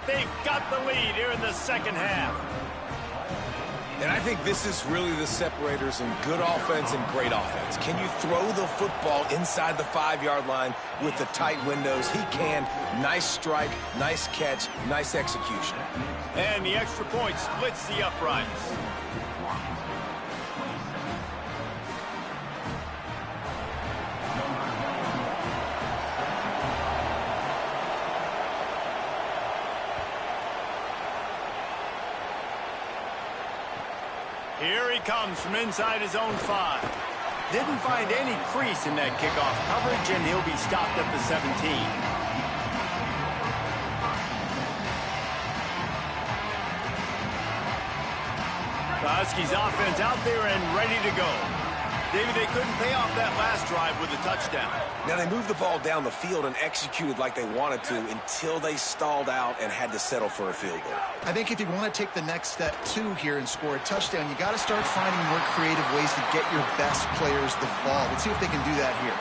they've got the lead here in the second half.
And I think this is really the separators in good offense and great offense. Can you throw the football inside the 5-yard line with the tight windows? He can. Nice strike, nice catch, nice execution.
And the extra point splits the uprights. Here he comes from inside his own 5. Didn't find any crease in that kickoff coverage, and he'll be stopped at the 17. The Huskies offense out there and ready to go. David, they couldn't pay off that last drive with a touchdown.
Now, they moved the ball down the field and executed like they wanted to until they stalled out and had to settle for a field goal.
I think if you want to take the next step, too, here and score a touchdown, you got to start finding more creative ways to get your best players the ball. Let's see if they can do that here.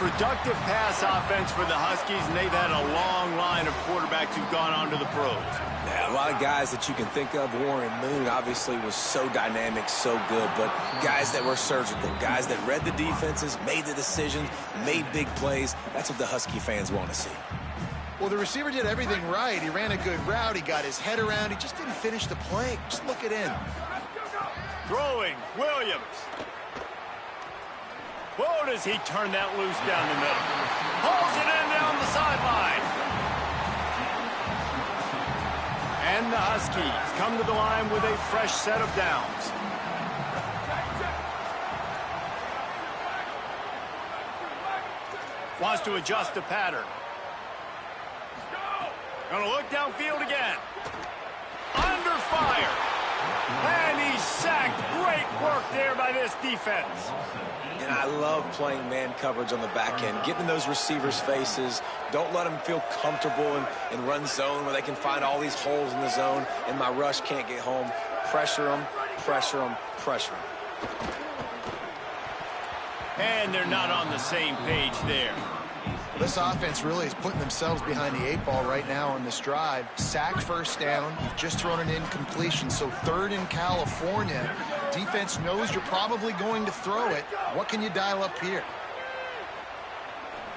Productive pass offense for the Huskies, and they've had a long line of quarterbacks who've gone on to the pros.
Yeah, a lot of guys that you can think of. Warren Moon obviously was so dynamic, so good, but guys that were surgical, guys that read the defenses, made the decisions, made big plays. That's what the Husky fans want to see.
Well, the receiver did everything right. He ran a good route. He got his head around. He just didn't finish the play. Just look it in.
Throwing, Williams. Whoa, does he turn that loose down the middle. Hauls it in down the sideline. And the Huskies come to the line with a fresh set of downs. Wants to adjust the pattern. Gonna look downfield again. Under fire. And he's sacked. Great work there by this defense.
And I love playing man coverage on the back end, getting in those receivers' faces. Don't let them feel comfortable in run zone where they can find all these holes in the zone and my rush can't get home. Pressure them, pressure them, pressure them.
And they're not on the same page there.
This offense really is putting themselves behind the 8 ball right now on this drive. Sack first down. You've just thrown an incompletion, so 3rd in California. Defense knows you're probably going to throw it. What can you dial up here?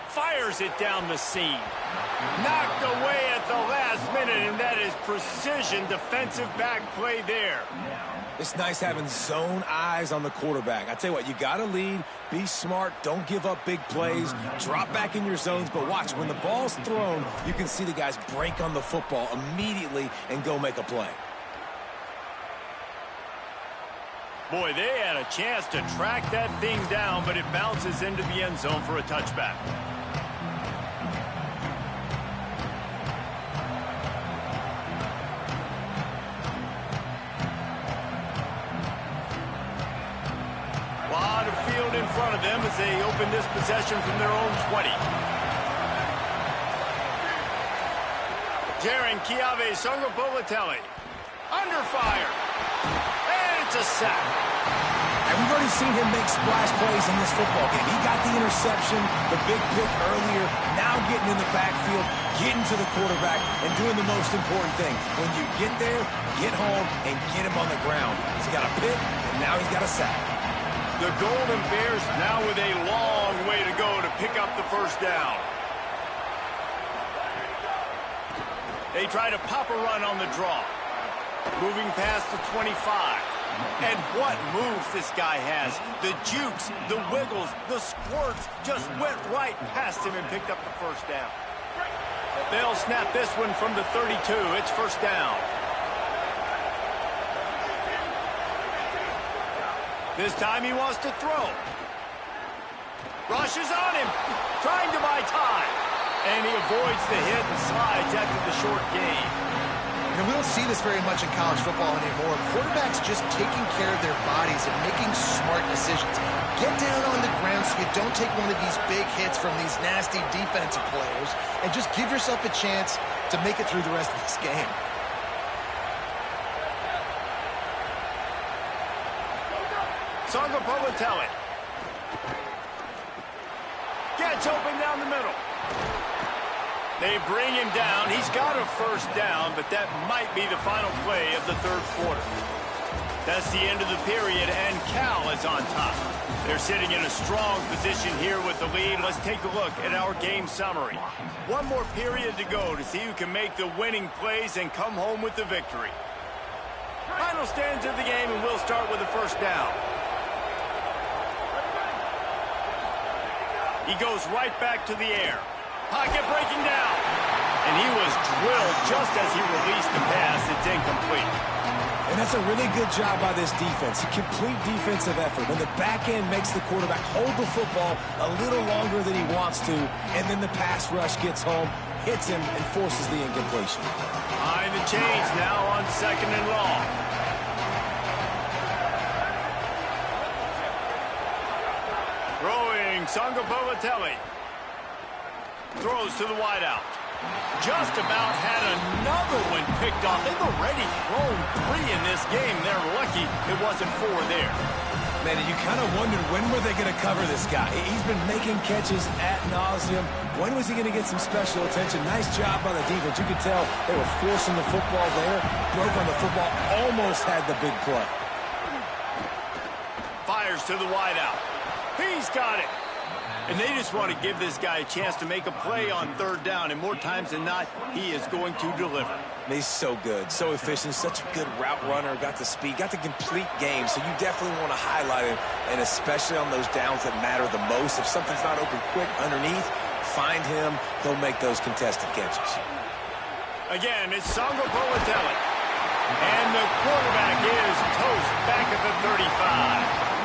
Fires it down the seam. Knocked away at the last minute, and that is precision defensive back play there.
It's nice having zone eyes on the quarterback. I tell you what, you got to lead, be smart, don't give up big plays, drop back in your zones, but watch, when the ball's thrown, you can see the guys break on the football immediately and go make a play.
Boy, they had a chance to track that thing down, but it bounces into the end zone for a touchback. Lot of field in front of them as they open this possession from their own 20. Jaron Chiave Songopolitelli under fire. And it's a sack.
And we've already seen him make splash plays in this football game. He got the interception, the big pick earlier, now getting in the backfield, getting to the quarterback, and doing the most important thing. When you get there, get home, and get him on the ground. He's got a pick, and now he's got a sack.
The Golden Bears now with a long way to go to pick up the first down. They try to pop a run on the draw. Moving past the 25. And what moves this guy has. The jukes, the wiggles, the squirts just went right past him and picked up the first down. They'll snap this one from the 32. It's first down. This time he wants to throw. Rushes on him, trying to buy time. And he avoids the hit and slides after the short gain.
You know, we don't see this very much in college football anymore. Quarterbacks just taking care of their bodies and making smart decisions. Get down on the ground so you don't take one of these big hits from these nasty defensive players and just give yourself a chance to make it through the rest of this game.
Songopolitelli gets open down the middle. They bring him down. He's got a first down, but that might be the final play of the third quarter. That's the end of the period, and Cal is on top. They're sitting in a strong position here with the lead. Let's take a look at our game summary. One more period to go to see who can make the winning plays and come home with the victory. Final stands of the game, and we'll start with the first down. He goes right back to the air. Pocket breaking down. And he was drilled just as he released the pass. It's incomplete.
And that's a really good job by this defense. A complete defensive effort. When the back end makes the quarterback hold the football a little longer than he wants to, and then the pass rush gets home, hits him, and forces the incompletion.
Behind the chains now on 2nd and long. Throwing Sangapolatelli. Throws to the wideout. Just about had another one picked off. They've already thrown 3 in this game. They're lucky it wasn't 4 there.
Man, you kind of wondered when were they going to cover this guy. He's been making catches ad nauseum. When was he going to get some special attention? Nice job by the defense. You could tell they were forcing the football there. Broke on the football. Almost had the big play.
Fires to the wideout. He's got it. And they just want to give this guy a chance to make a play on 3rd down. And more times than not, he is going to deliver.
He's so good, so efficient, such a good route runner, got the speed, got the complete game. So you definitely want to highlight him, and especially on those downs that matter the most. If something's not open quick underneath, find him. He'll make those contested catches.
Again, it's Sangapolatelli. And the quarterback is toast back at the 35.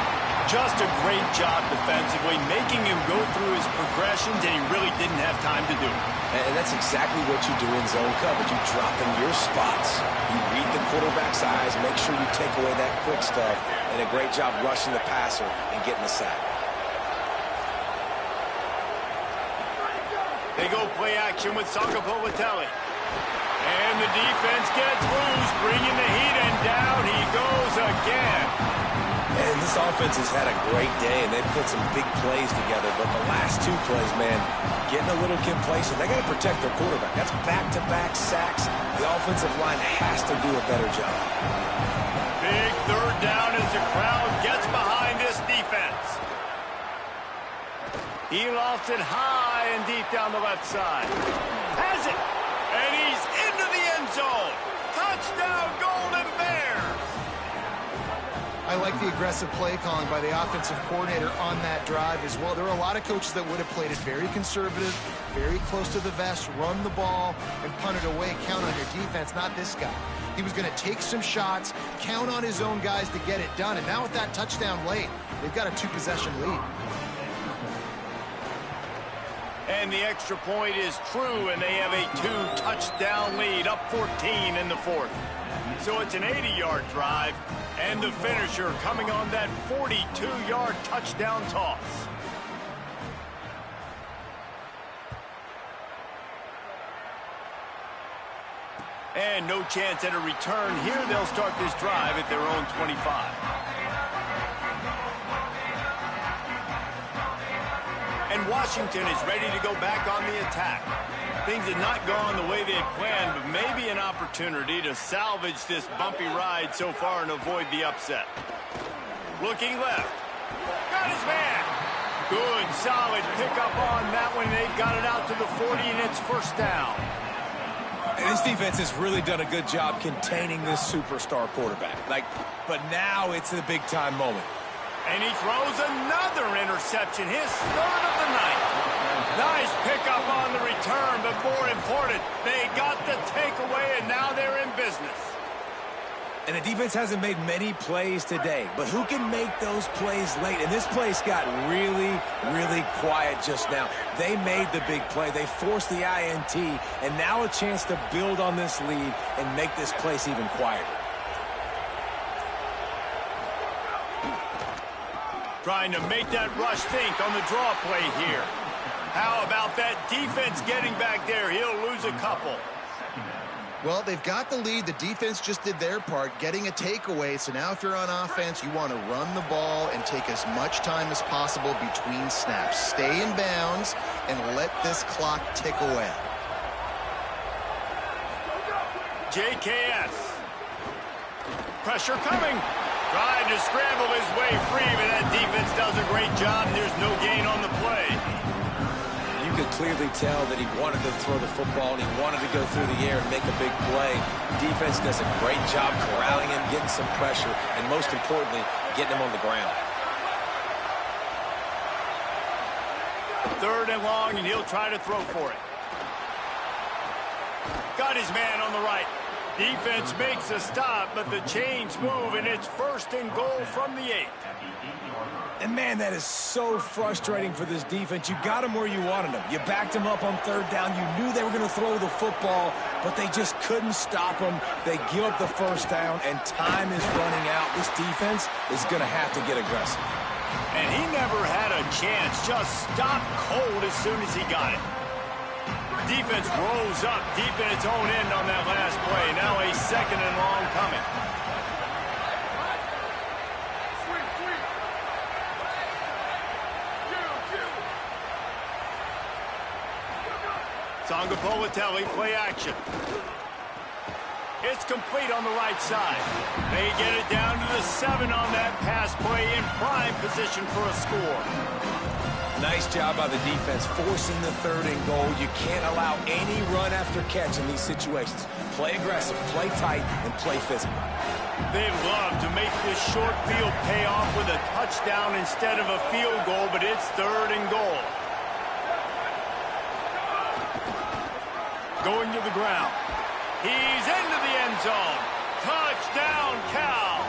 Just a great job defensively, making him go through his progressions, and he really didn't have time to do it.
And that's exactly what you do in zone coverage. You drop in your spots. You read the quarterback's eyes, make sure you take away that quick stuff, and a great job rushing the passer and getting the sack.
They go play action with Sangapolatelli. And the defense gets loose, bringing the heat, and down he goes again.
And this offense has had a great day, and they've put some big plays together. But the last 2 plays, man, getting a little complacent. They got to protect their quarterback. That's back-to-back sacks. The offensive line has to do a better job.
Big 3rd down as the crowd gets behind this defense. He lost it high and deep down the left side. Has it. And he's into the end zone. Touchdown, Golden Bears.
I like the aggressive play calling by the offensive coordinator on that drive as well. There are a lot of coaches that would have played it very conservative, very close to the vest, run the ball, and punt it away, count on your defense. Not this guy. He was going to take some shots, count on his own guys to get it done. And now with that touchdown late, they've got a 2-possession lead.
And the extra point is true, and they have a 2-touchdown lead, up 14 in the 4th. So it's an 80-yard drive, and the finisher coming on that 42-yard touchdown toss. And no chance at a return here. They'll start this drive at their own 25. And Washington is ready to go back on the attack. Things had not gone the way they had planned, but maybe an opportunity to salvage this bumpy ride so far and avoid the upset. Looking left. Got his man. Good, solid pickup on that one. They've got it out to the 40, and it's 1st down.
And this defense has really done a good job containing this superstar quarterback. But now it's the big-time moment.
And he throws another interception, his 3rd of the night. Nice pickup on the return, but more important, they got the takeaway, and now they're in business.
And the defense hasn't made many plays today, but who can make those plays late? And this place got really, really quiet just now. They made the big play. They forced the INT, and now a chance to build on this lead and make this place even quieter.
Trying to make that rush think on the draw play here. How about that defense getting back there? He'll lose a couple.
Well, they've got the lead. The defense just did their part, getting a takeaway. So now if you're on offense, you want to run the ball and take as much time as possible between snaps. Stay in bounds and let this clock tick away.
JKS. Pressure coming. Trying to scramble his way free, but that defense does a great job, and there's no gain on the play.
You could clearly tell that he wanted to throw the football, and he wanted to go through the air and make a big play. Defense does a great job corralling him, getting some pressure, and most importantly, getting him on the ground.
3rd and long, and he'll try to throw for it. Got his man on the right. Defense makes a stop, but the chains move, and it's 1st and goal from the 8.
And, man, that is so frustrating for this defense. You got him where you wanted him. You backed him up on 3rd down. You knew they were going to throw the football, but they just couldn't stop him. They give up the 1st down, and time is running out. This defense is going to have to get aggressive.
And he never had a chance. Just stopped cold as soon as he got it. Defense rose up deep in its own end on that last play. Now a 2nd and long coming. Tonga Politelli, play action. It's complete on the right side. They get it down to the 7 on that pass play, in prime position for a score.
Nice job by the defense forcing the 3rd and goal. You can't allow any run after catch in these situations. Play aggressive, play tight, and play physical.
They love to make this short field pay off with a touchdown instead of a field goal, but it's 3rd and goal. Going to the ground. He's into the end zone. Touchdown, Cal.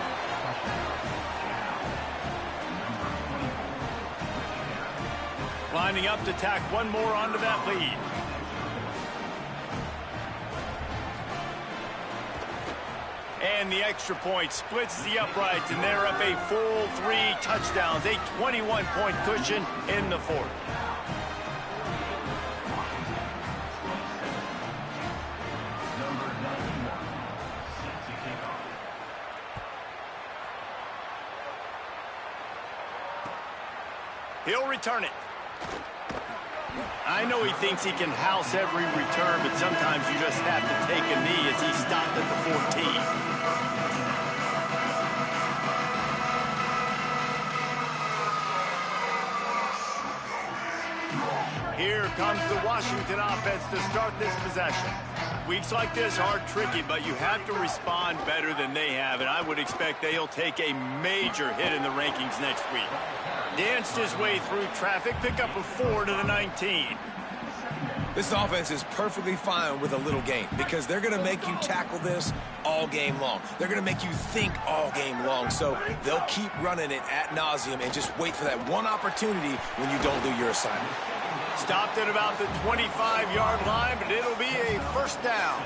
Lining up to tack one more onto that lead. And the extra point splits the uprights, and they're up a full 3 touchdowns, a 21-point cushion in the 4th. He'll return it. I know he thinks he can house every return, but sometimes you just have to take a knee as he stopped at the 14. Here comes the Washington offense to start this possession. Weeks like this are tricky, but you have to respond better than they have, and I would expect they'll take a major hit in the rankings next week. Danced his way through traffic, pick up a 4 to the 19.
This offense is perfectly fine with a little gain because they're going to make you tackle this all game long. They're going to make you think all game long, so they'll keep running it ad nauseum and just wait for that one opportunity when you don't do your assignment.
Stopped at about the 25-yard line, but it'll be a 1st down.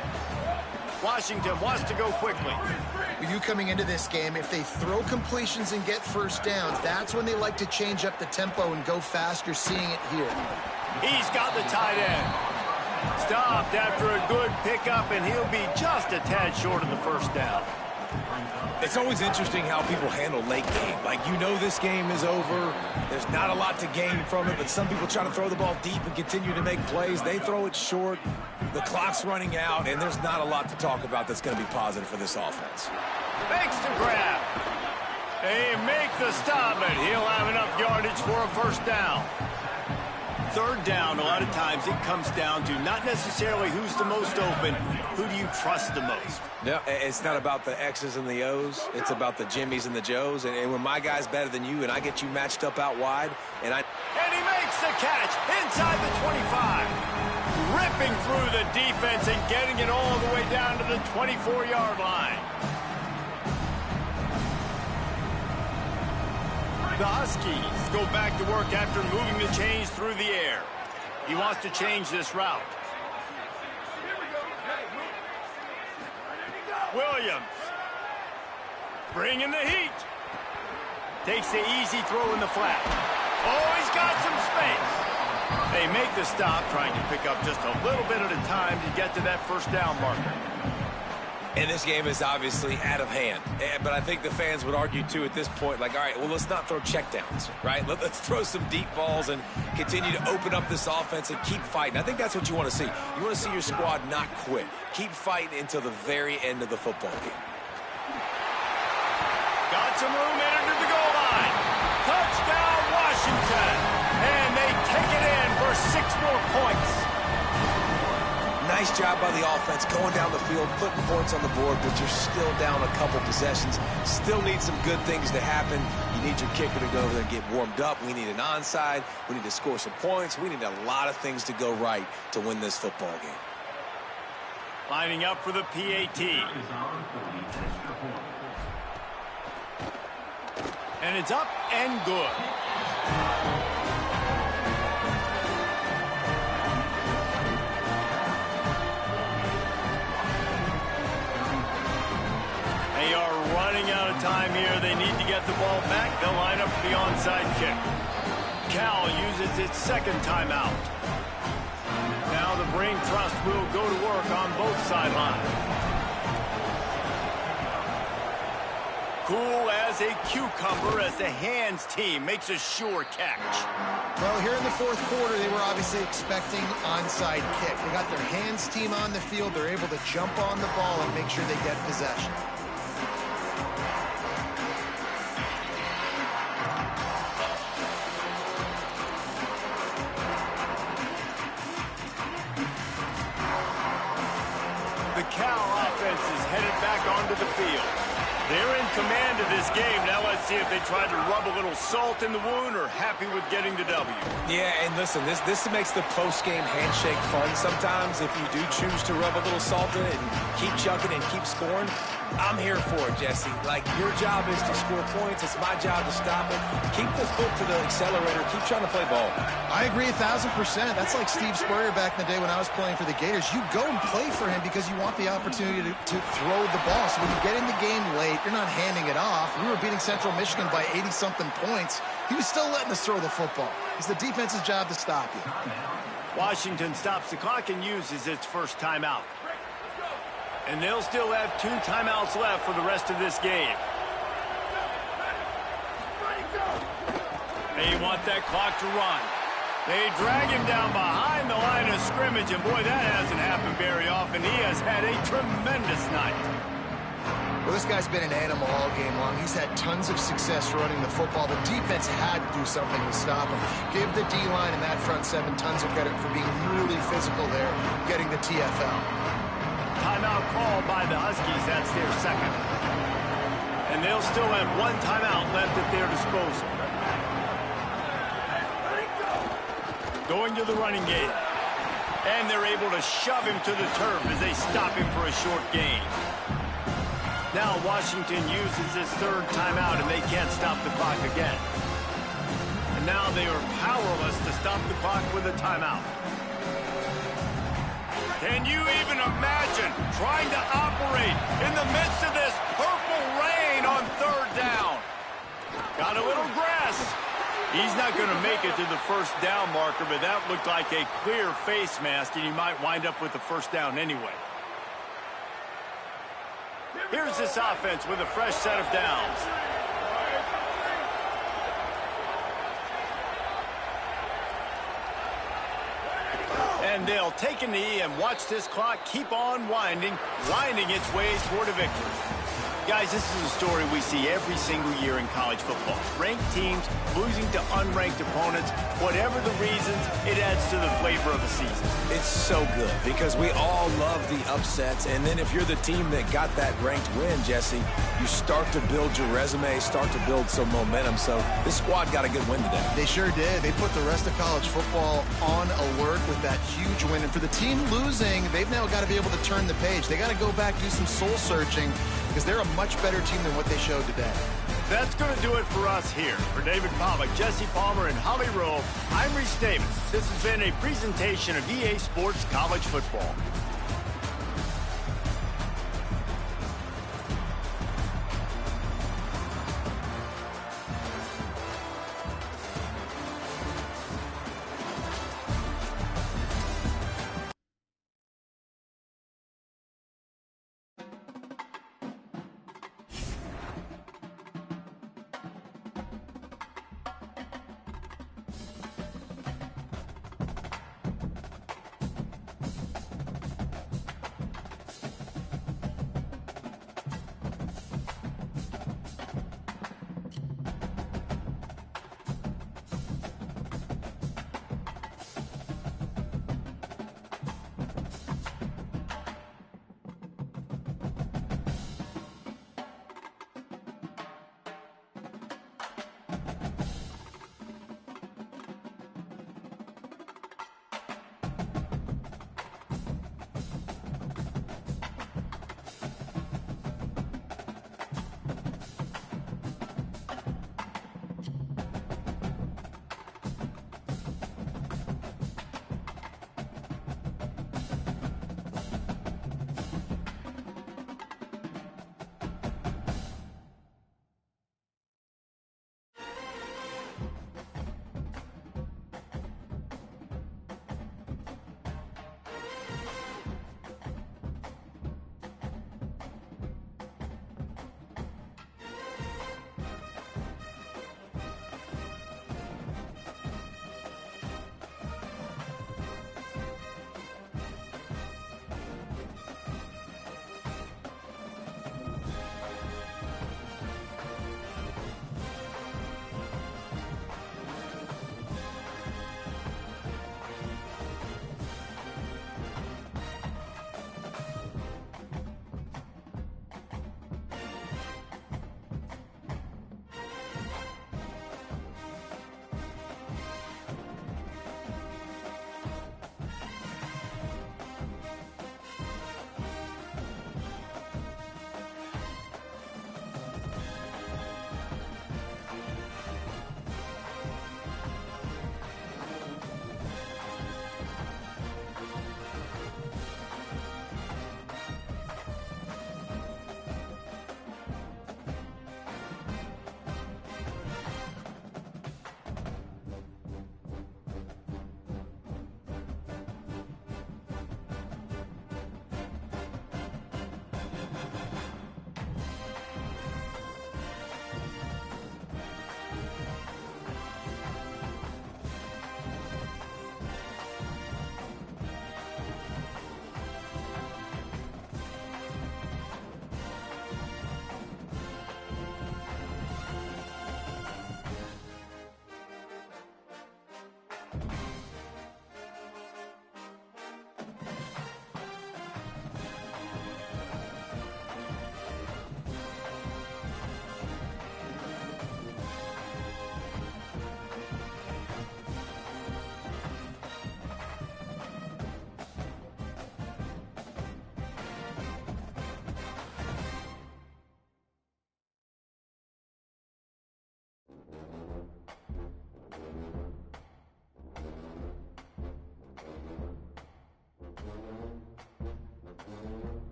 Washington wants to go quickly.
With you coming into this game, if they throw completions and get 1st downs, that's when they like to change up the tempo and go fast. You're seeing it here.
He's got the tight end. Stopped after a good pickup, and he'll be just a tad short of the 1st down.
It's always interesting how people handle late game. Like, you know this game is over. There's not a lot to gain from it, but some people try to throw the ball deep and continue to make plays. They throw it short. The clock's running out, and there's not a lot to talk about that's going to be positive for this offense.
Makes the grab. They make the stop, and he'll have enough yardage for a 1st down. 3rd down, a lot of times it comes down to not necessarily who's the most open, who do you trust the most?
No, it's not about the X's and the O's. It's about the Jimmys and the Joes. And when my guy's better than you and I get you matched up out wide, and
he makes the catch inside the 25. Ripping through the defense and getting it all the way down to the 24-yard line. The Huskies go back to work after moving the chains through the air. He wants to change this route. Williams. Bringing the heat. Takes the easy throw in the flat. Oh, he's got some space. They make the stop, trying to pick up just a little bit at a time to get to that 1st down marker.
And this game is obviously out of hand. But I think the fans would argue, too, at this point, like, all right, well, let's not throw checkdowns, right? Let's throw some deep balls and continue to open up this offense and keep fighting. I think that's what you want to see. You want to see your squad not quit. Keep fighting until the very end of the football game.
Got some room into the goal line. Touchdown, Washington. And they take it in for 6 more points.
Nice job by the offense going down the field, putting points on the board, but you're still down a couple possessions. Still need some good things to happen. You need your kicker to go over there and get warmed up. We need an onside. We need to score some points. We need a lot of things to go right to win this football game.
Lining up for the PAT. And it's up and good. They are running out of time here. They need to get the ball back. They'll line up for the onside kick. Cal uses its second timeout. Now the brain trust will go to work on both sidelines. Cool as a cucumber as the hands team makes a sure catch.
Well, here in the fourth quarter, they were obviously expecting onside kick. They got their hands team on the field. They're able to jump on the ball and make sure they get possession.
Onto the field. They're in command of this game. Now let's see if they try to rub a little salt in the wound or happy with getting the W.
Yeah, and listen, this makes the post-game handshake fun sometimes if you do choose to rub a little salt in it and keep chucking and keep scoring. I'm here for it, Jesse. Like, your job is to score points. It's my job to stop it. Keep the foot to the accelerator. Keep trying to play ball.
I agree 1,000%. That's like Steve Spurrier back in the day when I was playing for the Gators. You go and play for him because you want the opportunity to throw the ball. So when you get in the game late, you're not handing it off. We were beating Central Michigan by 80-something points. He was still letting us throw the football. It's the defense's job to stop you.
Washington stops the clock and uses its first timeout. And they'll still have 2 timeouts left for the rest of this game. They want that clock to run. They drag him down behind the line of scrimmage, and boy, that hasn't happened very often. He has had a tremendous night.
Well, this guy's been an animal all game long. He's had tons of success running the football. The defense had to do something to stop him. Give the D-line and that front 7 tons of credit for being really physical there, getting the TFL.
Timeout called by the Huskies. That's their second. And they'll still have 1 timeout left at their disposal. Going to the running game. And they're able to shove him to the turf as they stop him for a short gain. Now Washington uses his 3rd timeout, and they can't stop the clock again. And now they are powerless to stop the clock with a timeout. Can you even imagine trying to operate in the midst of this purple rain on 3rd down? Got a little grass. He's not going to make it to the first down marker, but that looked like a clear face mask, and he might wind up with the first down anyway. Here's this offense with a fresh set of downs. And they'll take a knee and watch this clock keep on winding its way toward a victory. Guys, this is a story we see every single year in college football. Ranked teams losing to unranked opponents. Whatever the reasons, it adds to the flavor of the season.
It's so good because we all love the upsets. And then if you're the team that got that ranked win, Jesse, you start to build your resume, start to build some momentum. So this squad got a good win today.
They sure did. They put the rest of college football on alert with that huge win. And for the team losing, they've now got to be able to turn the page. They got to go back, do some soul searching, because they're a much better team than what they showed today.
That's going to do it for us here. For David Pollack, Jesse Palmer, and Holly Rowe, I'm Reese Davis. This has been a presentation of EA Sports College Football.